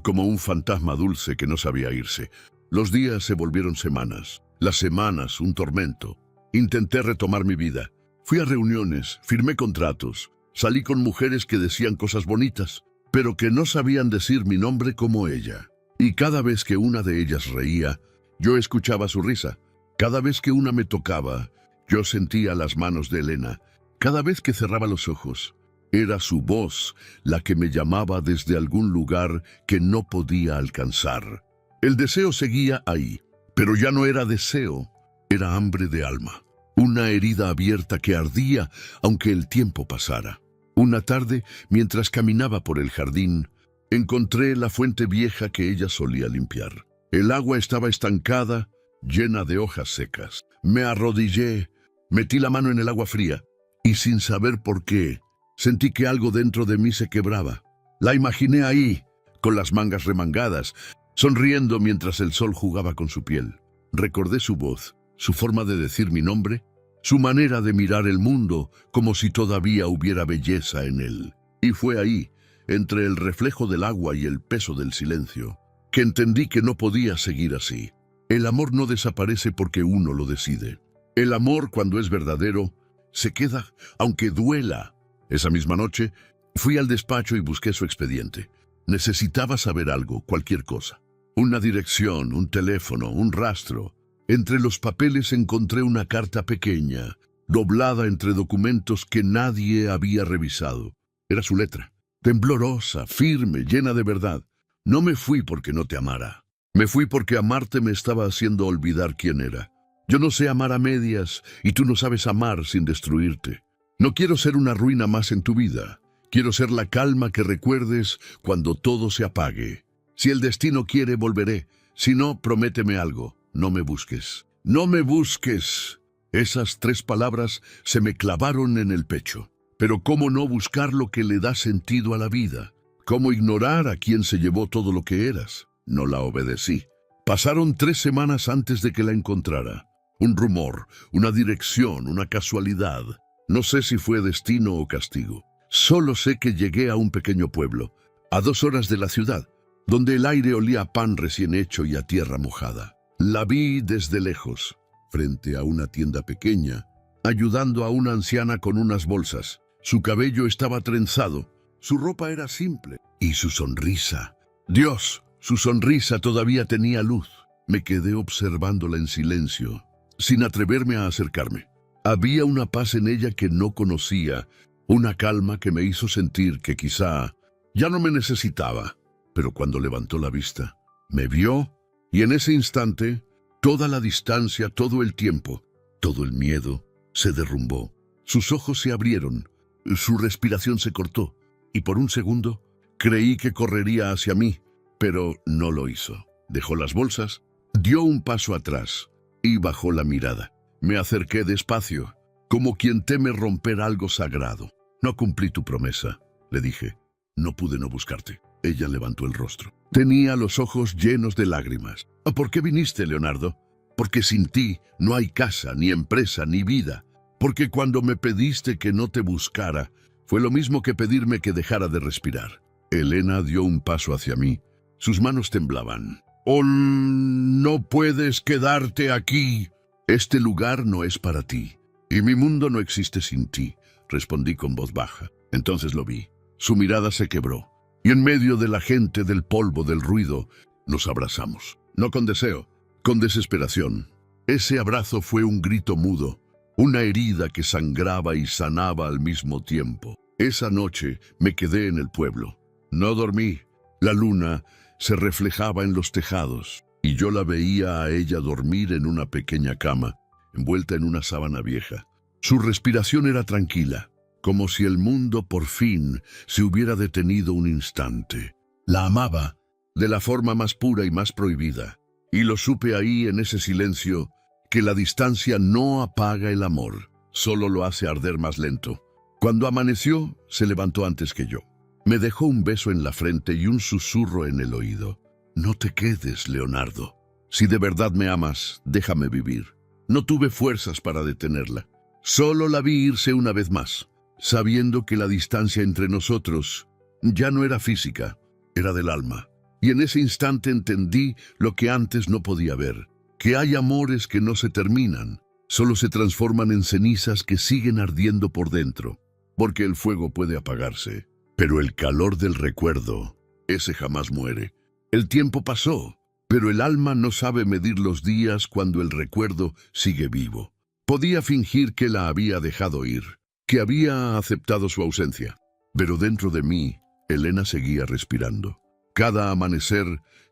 como un fantasma dulce que no sabía irse. Los días se volvieron semanas, las semanas un tormento. Intenté retomar mi vida. Fui a reuniones, firmé contratos, salí con mujeres que decían cosas bonitas, pero que no sabían decir mi nombre como ella. Y cada vez que una de ellas reía, yo escuchaba su risa. Cada vez que una me tocaba, yo sentía las manos de Elena. Cada vez que cerraba los ojos, era su voz la que me llamaba desde algún lugar que no podía alcanzar. El deseo seguía ahí, pero ya no era deseo, era hambre de alma. una herida abierta que ardía aunque el tiempo pasara. Una tarde, mientras caminaba por el jardín, encontré la fuente vieja que ella solía limpiar. El agua estaba estancada, llena de hojas secas. Me arrodillé, metí la mano en el agua fría y, sin saber por qué, sentí que algo dentro de mí se quebraba. La imaginé ahí, con las mangas remangadas, sonriendo mientras el sol jugaba con su piel. Recordé su voz, su forma de decir mi nombre, su manera de mirar el mundo como si todavía hubiera belleza en él. Y fue ahí, entre el reflejo del agua y el peso del silencio, que entendí que no podía seguir así. El amor no desaparece porque uno lo decide. El amor, cuando es verdadero, se queda, aunque duela. Esa misma noche, fui al despacho y busqué su expediente. Necesitaba saber algo, cualquier cosa. Una dirección, un teléfono, un rastro. Entre los papeles encontré una carta pequeña, doblada entre documentos que nadie había revisado. Era su letra, temblorosa, firme, llena de verdad. No me fui porque no te amara. Me fui porque amarte me estaba haciendo olvidar quién era. Yo no sé amar a medias y tú no sabes amar sin destruirte. No quiero ser una ruina más en tu vida. Quiero ser la calma que recuerdes cuando todo se apague. Si el destino quiere, volveré. Si no, prométeme algo. No me busques. ¡No me busques! Esas 3 palabras se me clavaron en el pecho. Pero ¿cómo no buscar lo que le da sentido a la vida? ¿Cómo ignorar a quien se llevó todo lo que eras? No la obedecí. Pasaron 3 semanas antes de que la encontrara. Un rumor, una dirección, una casualidad. No sé si fue destino o castigo. Solo sé que llegué a un pequeño pueblo, a 2 horas de la ciudad, donde el aire olía a pan recién hecho y a tierra mojada. La vi desde lejos, frente a una tienda pequeña, ayudando a una anciana con unas bolsas. Su cabello estaba trenzado, su ropa era simple, y su sonrisa. Dios, su sonrisa todavía tenía luz. Me quedé observándola en silencio, sin atreverme a acercarme. Había una paz en ella que no conocía, una calma que me hizo sentir que quizá ya no me necesitaba. Pero cuando levantó la vista, me vio, y en ese instante, toda la distancia, todo el tiempo, todo el miedo, se derrumbó. Sus ojos se abrieron, su respiración se cortó, y por un segundo creí que correría hacia mí, pero no lo hizo. Dejó las bolsas, dio un paso atrás y bajó la mirada. Me acerqué despacio, como quien teme romper algo sagrado. No cumplí tu promesa, le dije. No pude no buscarte. Ella levantó el rostro. Tenía los ojos llenos de lágrimas. ¿Por qué viniste, Leonardo? Porque sin ti no hay casa, ni empresa, ni vida. Porque cuando me pediste que no te buscara, fue lo mismo que pedirme que dejara de respirar. Elena dio un paso hacia mí. Sus manos temblaban. «Oh, no puedes quedarte aquí. Este lugar no es para ti. Y mi mundo no existe sin ti», respondí con voz baja. Entonces lo vi. Su mirada se quebró. Y en medio de la gente, del polvo, del ruido, nos abrazamos. No con deseo, con desesperación. Ese abrazo fue un grito mudo, una herida que sangraba y sanaba al mismo tiempo. Esa noche me quedé en el pueblo. No dormí. La luna se reflejaba en los tejados, y yo la veía a ella dormir en una pequeña cama, envuelta en una sábana vieja. Su respiración era tranquila, como si el mundo por fin se hubiera detenido un instante. La amaba de la forma más pura y más prohibida, y lo supe ahí en ese silencio, que la distancia no apaga el amor, solo lo hace arder más lento. Cuando amaneció, se levantó antes que yo. Me dejó un beso en la frente y un susurro en el oído. No te quedes, Leonardo. Si de verdad me amas, déjame vivir. No tuve fuerzas para detenerla. Solo la vi irse una vez más, sabiendo que la distancia entre nosotros ya no era física, era del alma. Y en ese instante entendí lo que antes no podía ver, que hay amores que no se terminan, solo se transforman en cenizas que siguen ardiendo por dentro, porque el fuego puede apagarse, pero el calor del recuerdo, ese jamás muere. El tiempo pasó, pero el alma no sabe medir los días cuando el recuerdo sigue vivo. Podía fingir que la había dejado ir, que había aceptado su ausencia, pero dentro de mí, Elena seguía respirando. Cada amanecer,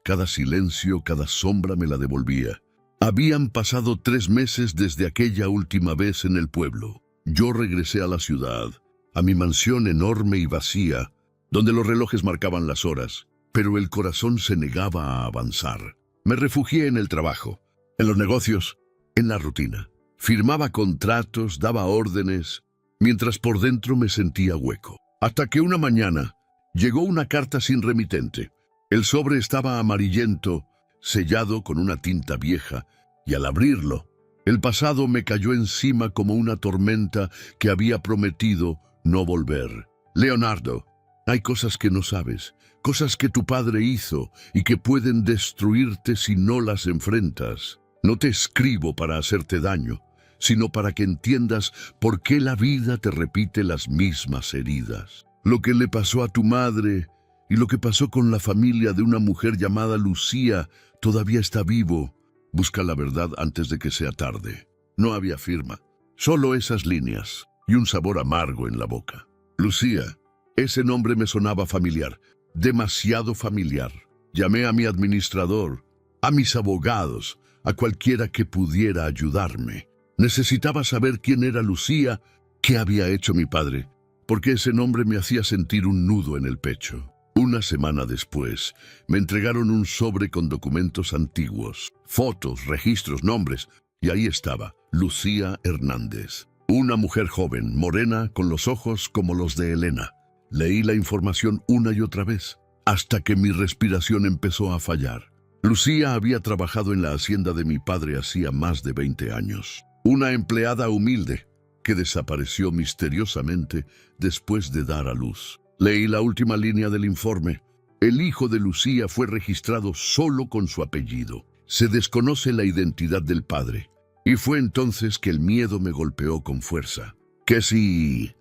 cada silencio, cada sombra me la devolvía. Habían pasado 3 meses desde aquella última vez en el pueblo. Yo regresé a la ciudad, a mi mansión enorme y vacía, donde los relojes marcaban las horas, pero el corazón se negaba a avanzar. Me refugié en el trabajo, en los negocios, en la rutina. Firmaba contratos, daba órdenes, mientras por dentro me sentía hueco. Hasta que una mañana llegó una carta sin remitente. El sobre estaba amarillento, sellado con una tinta vieja, y al abrirlo, el pasado me cayó encima como una tormenta que había prometido no volver. Leonardo, hay cosas que no sabes, cosas que tu padre hizo y que pueden destruirte si no las enfrentas. No te escribo para hacerte daño, sino para que entiendas por qué la vida te repite las mismas heridas. Lo que le pasó a tu madre y lo que pasó con la familia de una mujer llamada Lucía todavía está vivo. Busca la verdad antes de que sea tarde. No había firma, solo esas líneas y un sabor amargo en la boca. Lucía, ese nombre me sonaba familiar, demasiado familiar. Llamé a mi administrador, a mis abogados, a cualquiera que pudiera ayudarme. Necesitaba saber quién era Lucía, qué había hecho mi padre, porque ese nombre me hacía sentir un nudo en el pecho. Una semana después, me entregaron un sobre con documentos antiguos, fotos, registros, nombres, y ahí estaba, Lucía Hernández. Una mujer joven, morena, con los ojos como los de Elena. Leí la información una y otra vez, hasta que mi respiración empezó a fallar. Lucía había trabajado en la hacienda de mi padre hacía más de 20 años. Una empleada humilde que desapareció misteriosamente después de dar a luz. Leí la última línea del informe. El hijo de Lucía fue registrado solo con su apellido. Se desconoce la identidad del padre. Y fue entonces que el miedo me golpeó con fuerza. ¿Qué si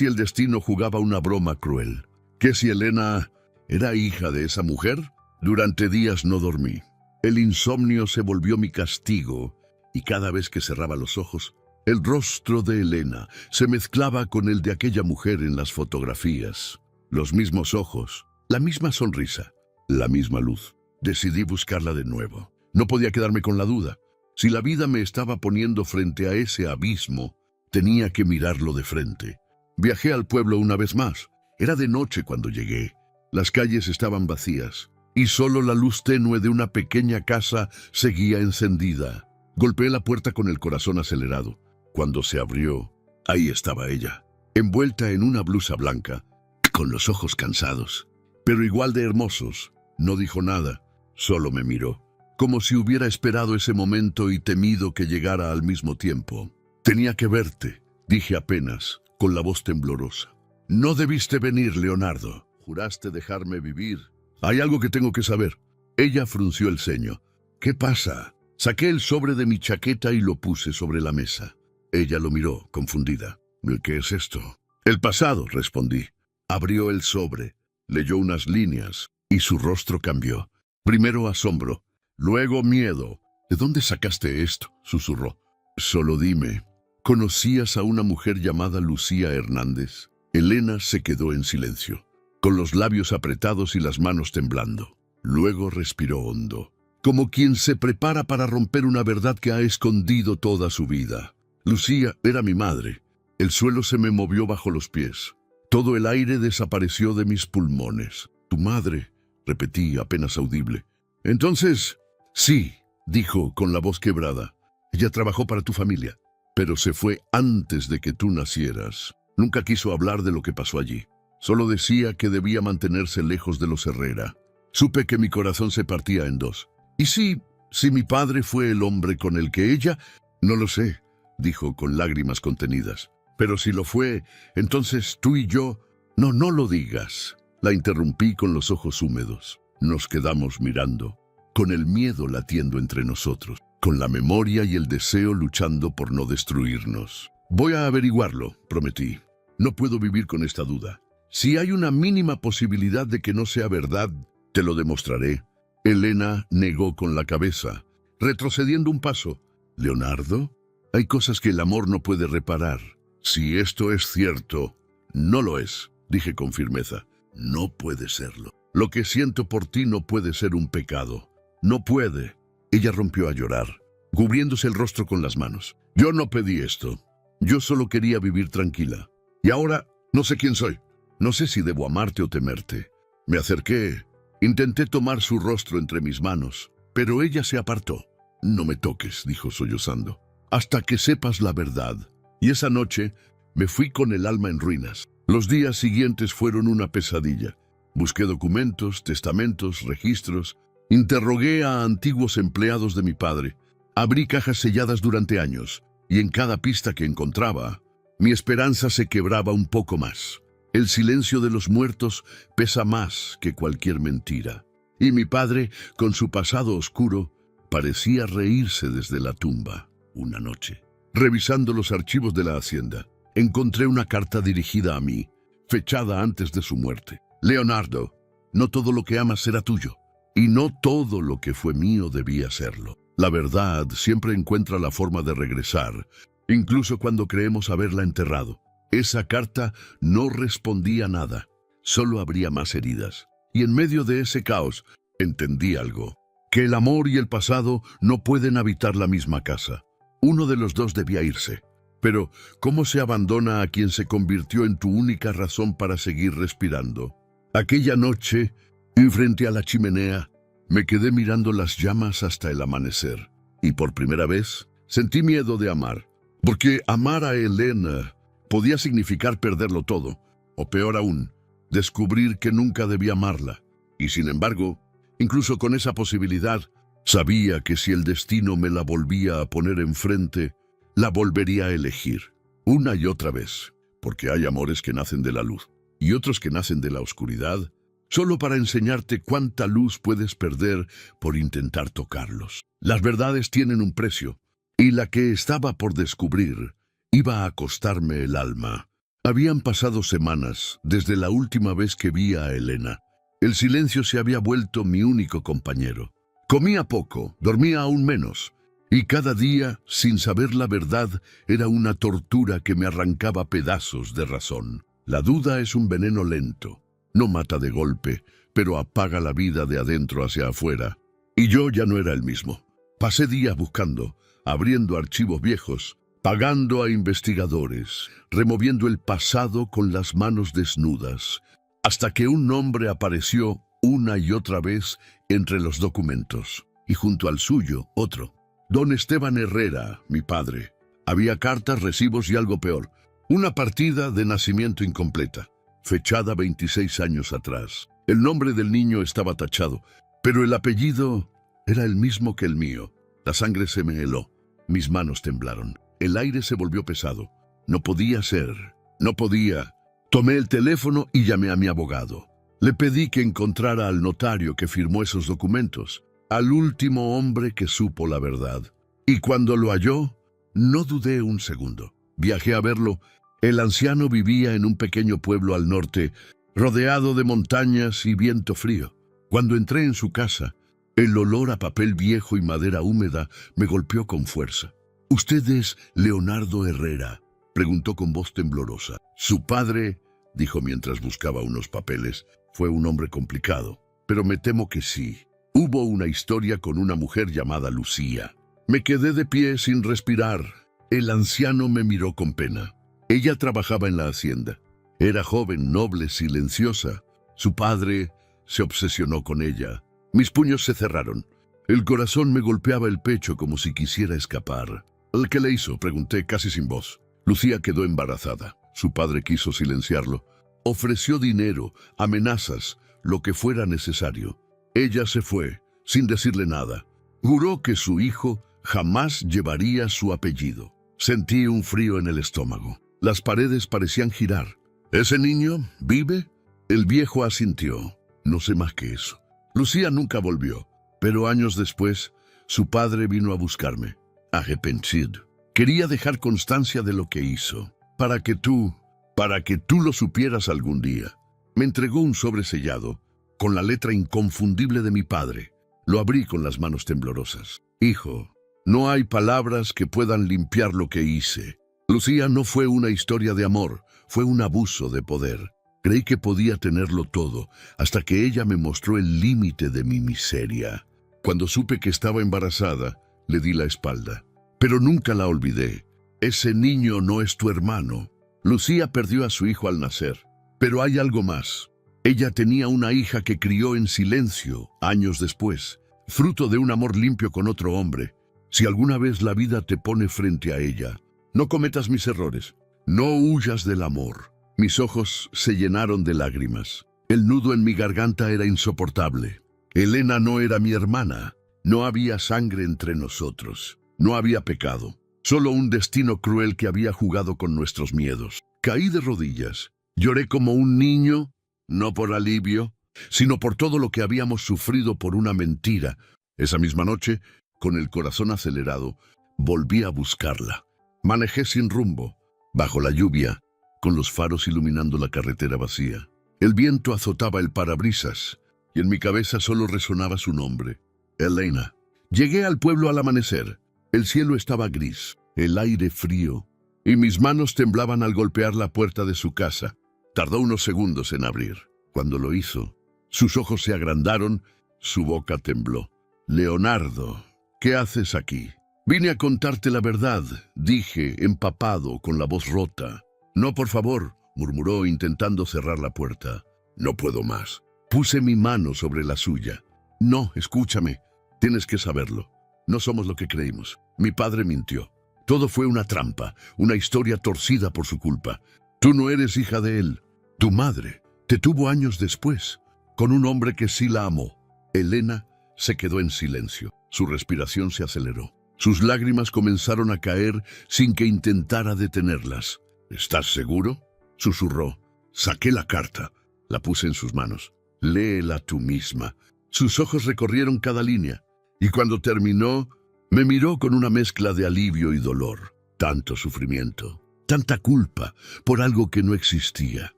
el destino jugaba una broma cruel? ¿Qué si Elena era hija de esa mujer? Durante días no dormí. El insomnio se volvió mi castigo. Y cada vez que cerraba los ojos, el rostro de Elena se mezclaba con el de aquella mujer en las fotografías. Los mismos ojos, la misma sonrisa, la misma luz. Decidí buscarla de nuevo. No podía quedarme con la duda. Si la vida me estaba poniendo frente a ese abismo, tenía que mirarlo de frente. Viajé al pueblo una vez más. Era de noche cuando llegué. Las calles estaban vacías y solo la luz tenue de una pequeña casa seguía encendida. Golpeé la puerta con el corazón acelerado. Cuando se abrió, ahí estaba ella, envuelta en una blusa blanca, con los ojos cansados, pero igual de hermosos. No dijo nada, solo me miró, como si hubiera esperado ese momento y temido que llegara al mismo tiempo. Tenía que verte, dije apenas, con la voz temblorosa. No debiste venir, Leonardo. Juraste dejarme vivir. Hay algo que tengo que saber. Ella frunció el ceño. ¿Qué pasa? Saqué el sobre de mi chaqueta y lo puse sobre la mesa. Ella lo miró, confundida. ¿Qué es esto? El pasado, respondí. Abrió el sobre, leyó unas líneas y su rostro cambió. Primero asombro, luego miedo. ¿De dónde sacaste esto?, susurró. Solo dime, ¿conocías a una mujer llamada Lucía Hernández? Elena se quedó en silencio, con los labios apretados y las manos temblando. Luego respiró hondo, como quien se prepara para romper una verdad que ha escondido toda su vida. Lucía era mi madre. El suelo se me movió bajo los pies. Todo el aire desapareció de mis pulmones. Tu madre, repetí apenas audible. Entonces, sí, dijo con la voz quebrada. Ella trabajó para tu familia, pero se fue antes de que tú nacieras. Nunca quiso hablar de lo que pasó allí. Solo decía que debía mantenerse lejos de los Herrera. Supe que mi corazón se partía en dos. ¿Y si mi padre fue el hombre con el que ella? No lo sé, dijo con lágrimas contenidas. Pero si lo fue, entonces tú y yo... No lo digas. La interrumpí con los ojos húmedos. Nos quedamos mirando, con el miedo latiendo entre nosotros, con la memoria y el deseo luchando por no destruirnos. Voy a averiguarlo, prometí. No puedo vivir con esta duda. Si hay una mínima posibilidad de que no sea verdad, te lo demostraré. Elena negó con la cabeza, retrocediendo un paso. Leonardo, hay cosas que el amor no puede reparar. Si esto es cierto, no lo es, dije con firmeza. No puede serlo. Lo que siento por ti no puede ser un pecado. No puede. Ella rompió a llorar. cubriéndose el rostro con las manos. Yo no pedí esto. Yo solo quería vivir tranquila. Y ahora no sé quién soy. No sé si debo amarte o temerte. Me acerqué. Intenté tomar su rostro entre mis manos, pero ella se apartó. No me toques, dijo sollozando, hasta que sepas la verdad. Y esa noche me fui con el alma en ruinas. Los días siguientes fueron una pesadilla. Busqué documentos, testamentos, registros. Interrogué a antiguos empleados de mi padre. Abrí cajas selladas durante años, y en cada pista que encontraba, mi esperanza se quebraba un poco más. El silencio de los muertos pesa más que cualquier mentira. Y mi padre, con su pasado oscuro, parecía reírse desde la tumba. Una noche, revisando los archivos de la hacienda, encontré una carta dirigida a mí, fechada antes de su muerte. Leonardo, no todo lo que amas será tuyo, y no todo lo que fue mío debía serlo. La verdad siempre encuentra la forma de regresar, incluso cuando creemos haberla enterrado. Esa carta no respondía nada, solo habría más heridas. Y en medio de ese caos, entendí algo, que el amor y el pasado no pueden habitar la misma casa. Uno de los dos debía irse. Pero, ¿cómo se abandona a quien se convirtió en tu única razón para seguir respirando? Aquella noche, y frente a la chimenea, me quedé mirando las llamas hasta el amanecer. Y por primera vez, sentí miedo de amar. Porque amar a Elena podía significar perderlo todo, o peor aún, descubrir que nunca debía amarla. Y sin embargo, incluso con esa posibilidad, sabía que si el destino me la volvía a poner enfrente, la volvería a elegir, una y otra vez, porque hay amores que nacen de la luz, y otros que nacen de la oscuridad, solo para enseñarte cuánta luz puedes perder por intentar tocarlos. Las verdades tienen un precio, y la que estaba por descubrir iba a costarme el alma. Habían pasado semanas desde la última vez que vi a Elena. El silencio se había vuelto mi único compañero. Comía poco, dormía aún menos, y cada día, sin saber la verdad, era una tortura que me arrancaba pedazos de razón. La duda es un veneno lento. No mata de golpe, pero apaga la vida de adentro hacia afuera. Y yo ya no era el mismo. Pasé días buscando, abriendo archivos viejos, pagando a investigadores, removiendo el pasado con las manos desnudas, hasta que un nombre apareció una y otra vez entre los documentos, y junto al suyo, otro. Don Esteban Herrera, mi padre. Había cartas, recibos y algo peor. Una partida de nacimiento incompleta, fechada 26 años atrás. El nombre del niño estaba tachado, pero el apellido era el mismo que el mío. La sangre se me heló, mis manos temblaron. El aire se volvió pesado. No podía ser, no podía. Tomé el teléfono y llamé a mi abogado. Le pedí que encontrara al notario que firmó esos documentos, al último hombre que supo la verdad. Y cuando lo halló, no dudé un segundo. Viajé a verlo. El anciano vivía en un pequeño pueblo al norte, rodeado de montañas y viento frío. Cuando entré en su casa, el olor a papel viejo y madera húmeda me golpeó con fuerza. «¿Usted es Leonardo Herrera?», preguntó con voz temblorosa. «Su padre», dijo mientras buscaba unos papeles, «fue un hombre complicado, pero me temo que sí. Hubo una historia con una mujer llamada Lucía». Me quedé de pie sin respirar. El anciano me miró con pena. Ella trabajaba en la hacienda. Era joven, noble, silenciosa. Su padre se obsesionó con ella. Mis puños se cerraron. El corazón me golpeaba el pecho como si quisiera escapar. «¿Qué le hizo?», pregunté casi sin voz. Lucía quedó embarazada. Su padre quiso silenciarlo. Ofreció dinero, amenazas, lo que fuera necesario. Ella se fue, sin decirle nada. Juró que su hijo jamás llevaría su apellido. Sentí un frío en el estómago. Las paredes parecían girar. «¿Ese niño vive?». El viejo asintió. No sé más que eso. Lucía nunca volvió, pero años después, su padre vino a buscarme. Arrepentido. Quería dejar constancia de lo que hizo, para que tú lo supieras algún día. Me entregó un sobre sellado, con la letra inconfundible de mi padre. Lo abrí con las manos temblorosas. «Hijo, no hay palabras que puedan limpiar lo que hice. Lucía no fue una historia de amor, fue un abuso de poder. Creí que podía tenerlo todo, hasta que ella me mostró el límite de mi miseria. Cuando supe que estaba embarazada, Le di la espalda. Pero nunca la olvidé. Ese niño no es tu hermano. Lucía perdió a su hijo al nacer. Pero hay algo más. Ella tenía una hija que crió en silencio años después, fruto de un amor limpio con otro hombre. Si alguna vez la vida te pone frente a ella, no cometas mis errores. No huyas del amor. Mis ojos se llenaron de lágrimas. El nudo en mi garganta era insoportable. Elena no era mi hermana. No había sangre entre nosotros. No había pecado. Solo un destino cruel que había jugado con nuestros miedos. Caí de rodillas. Lloré como un niño, no por alivio, sino por todo lo que habíamos sufrido por una mentira. Esa misma noche, con el corazón acelerado, volví a buscarla. Manejé sin rumbo, bajo la lluvia, con los faros iluminando la carretera vacía. El viento azotaba el parabrisas, y en mi cabeza solo resonaba su nombre, Elena. Llegué al pueblo al amanecer. El cielo estaba gris, el aire frío, y mis manos temblaban al golpear la puerta de su casa. Tardó unos segundos en abrir. Cuando lo hizo, sus ojos se agrandaron, su boca tembló. «Leonardo, ¿qué haces aquí?» «Vine a contarte la verdad», dije, empapado, con la voz rota. «No, por favor», murmuró, intentando cerrar la puerta. «No puedo más». Puse mi mano sobre la suya. «No, escúchame. Tienes que saberlo. No somos lo que creímos. Mi padre mintió. Todo fue una trampa, una historia torcida por su culpa. Tú no eres hija de él. Tu madre te tuvo años después, con un hombre que sí la amó». Elena se quedó en silencio. Su respiración se aceleró. Sus lágrimas comenzaron a caer sin que intentara detenerlas. «¿Estás seguro?», susurró. Saqué la carta. La puse en sus manos. «Léela tú misma». Sus ojos recorrieron cada línea, y cuando terminó, me miró con una mezcla de alivio y dolor. Tanto sufrimiento, tanta culpa por algo que no existía.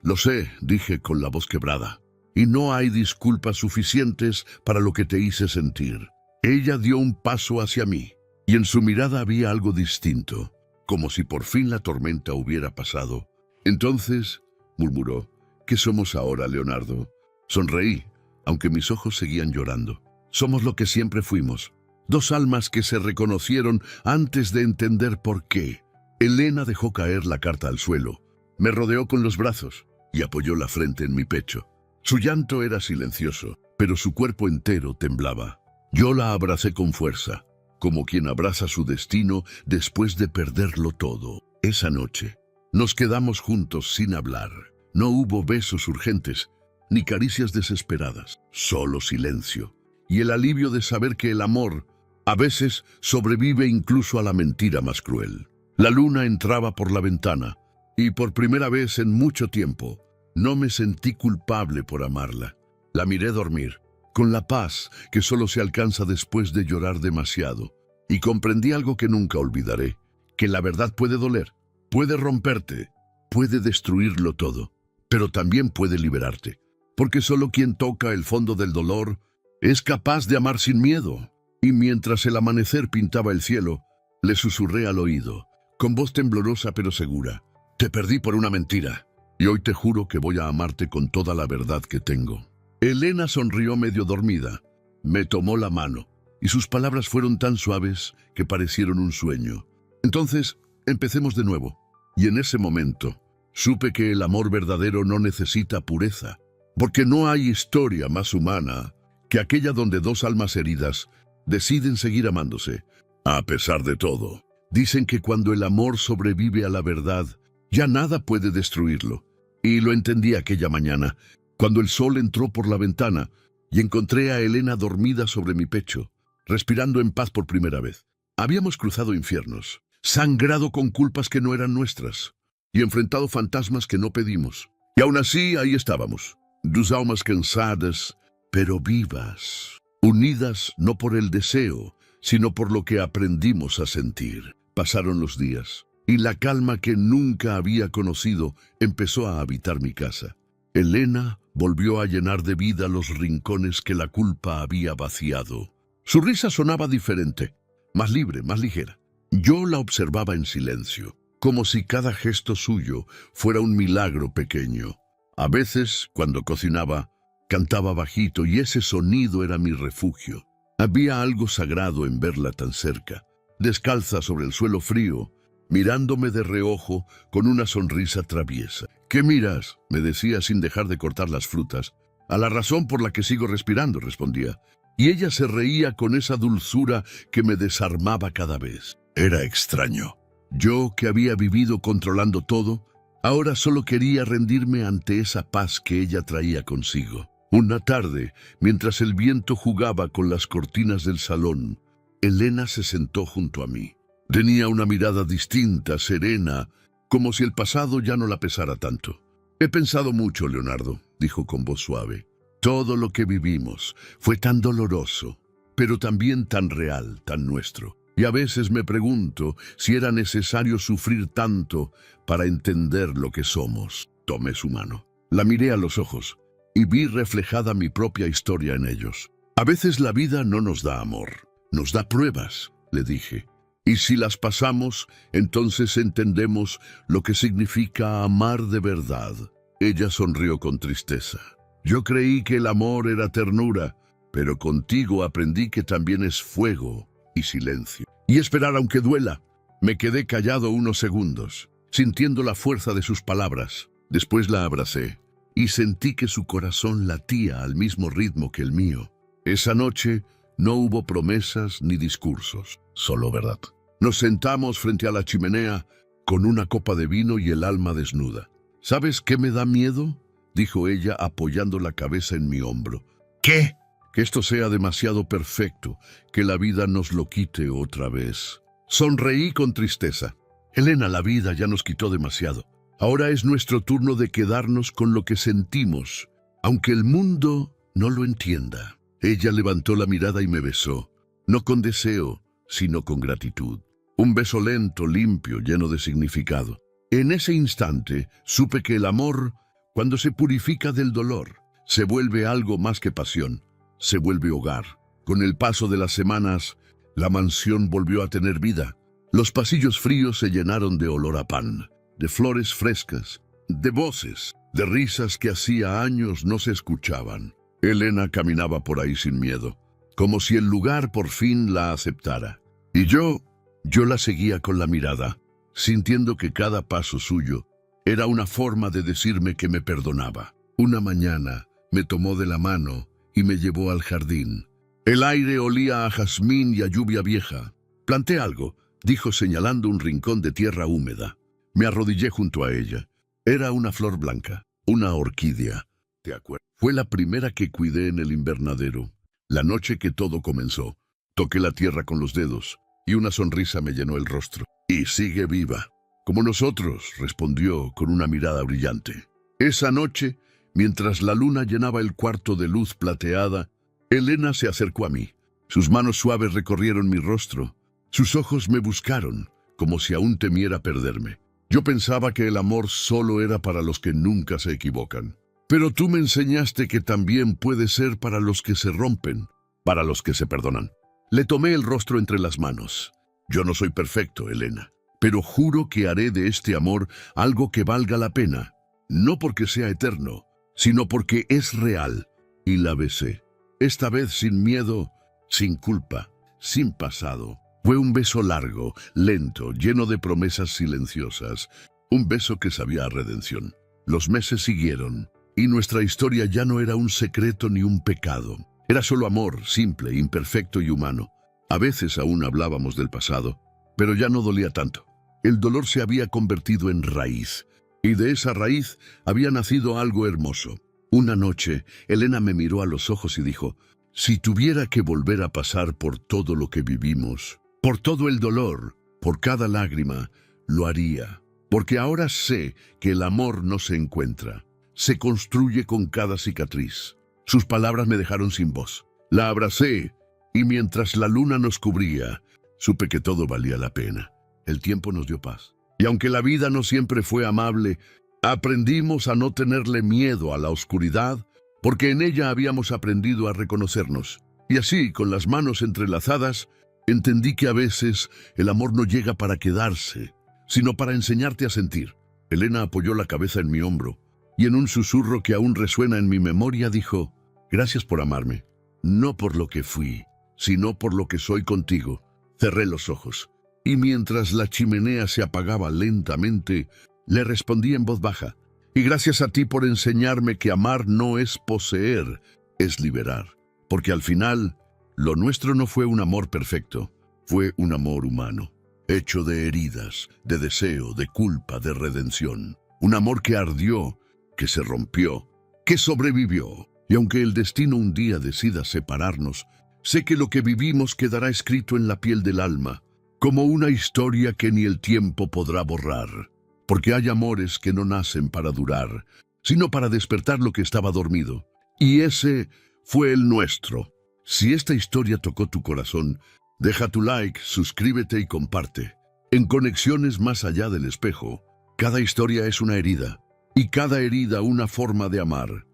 «Lo sé», dije con la voz quebrada, «y no hay disculpas suficientes para lo que te hice sentir». Ella dio un paso hacia mí, y en su mirada había algo distinto, como si por fin la tormenta hubiera pasado. «Entonces», murmuró, «¿qué somos ahora, Leonardo?» Sonreí, aunque mis ojos seguían llorando. «Somos lo que siempre fuimos, dos almas que se reconocieron antes de entender por qué». Elena dejó caer la carta al suelo, me rodeó con los brazos y apoyó la frente en mi pecho. Su llanto era silencioso, pero su cuerpo entero temblaba. Yo la abracé con fuerza, como quien abraza su destino después de perderlo todo. Esa noche, nos quedamos juntos sin hablar. No hubo besos urgentes, ni caricias desesperadas, solo silencio, y el alivio de saber que el amor a veces sobrevive incluso a la mentira más cruel. La luna entraba por la ventana, y por primera vez en mucho tiempo, no me sentí culpable por amarla. La miré dormir, con la paz que solo se alcanza después de llorar demasiado, y comprendí algo que nunca olvidaré, que la verdad puede doler, puede romperte, puede destruirlo todo, pero también puede liberarte, porque solo quien toca el fondo del dolor es capaz de amar sin miedo. Y mientras el amanecer pintaba el cielo, le susurré al oído, con voz temblorosa pero segura: «Te perdí por una mentira, y hoy te juro que voy a amarte con toda la verdad que tengo». Elena sonrió medio dormida, me tomó la mano, y sus palabras fueron tan suaves que parecieron un sueño. «Entonces, empecemos de nuevo». Y en ese momento, supe que el amor verdadero no necesita pureza, porque no hay historia más humana que aquella donde dos almas heridas deciden seguir amándose, a pesar de todo. Dicen que cuando el amor sobrevive a la verdad, ya nada puede destruirlo. Y lo entendí aquella mañana, cuando el sol entró por la ventana y encontré a Elena dormida sobre mi pecho, respirando en paz por primera vez. Habíamos cruzado infiernos, sangrado con culpas que no eran nuestras, y enfrentado fantasmas que no pedimos. Y aún así, ahí estábamos, dos almas cansadas, pero vivas, unidas no por el deseo, sino por lo que aprendimos a sentir. Pasaron los días, y la calma que nunca había conocido empezó a habitar mi casa. Elena volvió a llenar de vida los rincones que la culpa había vaciado. Su risa sonaba diferente, más libre, más ligera. Yo la observaba en silencio, como si cada gesto suyo fuera un milagro pequeño. A veces, cuando cocinaba, cantaba bajito y ese sonido era mi refugio. Había algo sagrado en verla tan cerca, descalza sobre el suelo frío, mirándome de reojo con una sonrisa traviesa. «¿Qué miras?», me decía sin dejar de cortar las frutas. «A la razón por la que sigo respirando», respondía. Y ella se reía con esa dulzura que me desarmaba cada vez. Era extraño. Yo, que había vivido controlando todo, ahora solo quería rendirme ante esa paz que ella traía consigo. Una tarde, mientras el viento jugaba con las cortinas del salón, Elena se sentó junto a mí. Tenía una mirada distinta, serena, como si el pasado ya no la pesara tanto. «He pensado mucho, Leonardo», dijo con voz suave. «Todo lo que vivimos fue tan doloroso, pero también tan real, tan nuestro. Y a veces me pregunto si era necesario sufrir tanto para entender lo que somos». Tomé su mano. La miré a los ojos y vi reflejada mi propia historia en ellos. «A veces la vida no nos da amor, nos da pruebas», le dije. «Y si las pasamos, entonces entendemos lo que significa amar de verdad». Ella sonrió con tristeza. «Yo creí que el amor era ternura, pero contigo aprendí que también es fuego y silencio. Y esperar aunque duela». Me quedé callado unos segundos, sintiendo la fuerza de sus palabras. Después la abracé y sentí que su corazón latía al mismo ritmo que el mío. Esa noche no hubo promesas ni discursos, solo verdad. Nos sentamos frente a la chimenea con una copa de vino y el alma desnuda. «¿Sabes qué me da miedo?», dijo ella apoyando la cabeza en mi hombro. «¿Qué?». «Que esto sea demasiado perfecto, que la vida nos lo quite otra vez». Sonreí con tristeza. «Elena, la vida ya nos quitó demasiado. Ahora es nuestro turno de quedarnos con lo que sentimos, aunque el mundo no lo entienda». Ella levantó la mirada y me besó, no con deseo, sino con gratitud. Un beso lento, limpio, lleno de significado. En ese instante supe que el amor, cuando se purifica del dolor, se vuelve algo más que pasión, se vuelve hogar. Con el paso de las semanas, la mansión volvió a tener vida. Los pasillos fríos se llenaron de olor a pan, de flores frescas, de voces, de risas que hacía años no se escuchaban. Elena caminaba por ahí sin miedo, como si el lugar por fin la aceptara. Y yo la seguía con la mirada, sintiendo que cada paso suyo era una forma de decirme que me perdonaba. Una mañana me tomó de la mano y me llevó al jardín. El aire olía a jazmín y a lluvia vieja. «Planté algo», dijo señalando un rincón de tierra húmeda. Me arrodillé junto a ella. Era una flor blanca, una orquídea. ¿Te acuerdas? Fue la primera que cuidé en el invernadero. La noche que todo comenzó, toqué la tierra con los dedos y una sonrisa me llenó el rostro. «Y sigue viva». «Como nosotros», respondió con una mirada brillante. Esa noche, mientras la luna llenaba el cuarto de luz plateada, Elena se acercó a mí. Sus manos suaves recorrieron mi rostro. Sus ojos me buscaron, como si aún temiera perderme. Yo pensaba que el amor solo era para los que nunca se equivocan. Pero tú me enseñaste que también puede ser para los que se rompen, para los que se perdonan. Le tomé el rostro entre las manos. «Yo no soy perfecto, Elena, pero juro que haré de este amor algo que valga la pena. No porque sea eterno, sino porque es real». Y la besé. Esta vez sin miedo, sin culpa, sin pasado. Fue un beso largo, lento, lleno de promesas silenciosas. Un beso que sabía a redención. Los meses siguieron, y nuestra historia ya no era un secreto ni un pecado. Era solo amor, simple, imperfecto y humano. A veces aún hablábamos del pasado, pero ya no dolía tanto. El dolor se había convertido en raíz, y de esa raíz había nacido algo hermoso. Una noche, Elena me miró a los ojos y dijo: «Si tuviera que volver a pasar por todo lo que vivimos, por todo el dolor, por cada lágrima, lo haría. Porque ahora sé que el amor no se encuentra, se construye con cada cicatriz». Sus palabras me dejaron sin voz. La abracé, y mientras la luna nos cubría, supe que todo valía la pena. El tiempo nos dio paz. Y aunque la vida no siempre fue amable, aprendimos a no tenerle miedo a la oscuridad, porque en ella habíamos aprendido a reconocernos. Y así, con las manos entrelazadas, entendí que a veces el amor no llega para quedarse, sino para enseñarte a sentir. Elena apoyó la cabeza en mi hombro, y en un susurro que aún resuena en mi memoria dijo: «Gracias por amarme, no por lo que fui, sino por lo que soy contigo. Cerré los ojos, y mientras la chimenea se apagaba lentamente, le respondí en voz baja: y gracias a ti por enseñarme que amar no es poseer, es liberar. Porque al final, lo nuestro no fue un amor perfecto, fue un amor humano, hecho de heridas, de deseo, de culpa, de redención. Un amor que ardió, que se rompió, que sobrevivió. Y aunque el destino un día decida separarnos, sé que lo que vivimos quedará escrito en la piel del alma, como una historia que ni el tiempo podrá borrar. Porque hay amores que no nacen para durar, sino para despertar lo que estaba dormido. Y ese fue el nuestro. Si esta historia tocó tu corazón, deja tu like, suscríbete y comparte. En Conexiones Más Allá del Espejo, cada historia es una herida, y cada herida una forma de amar.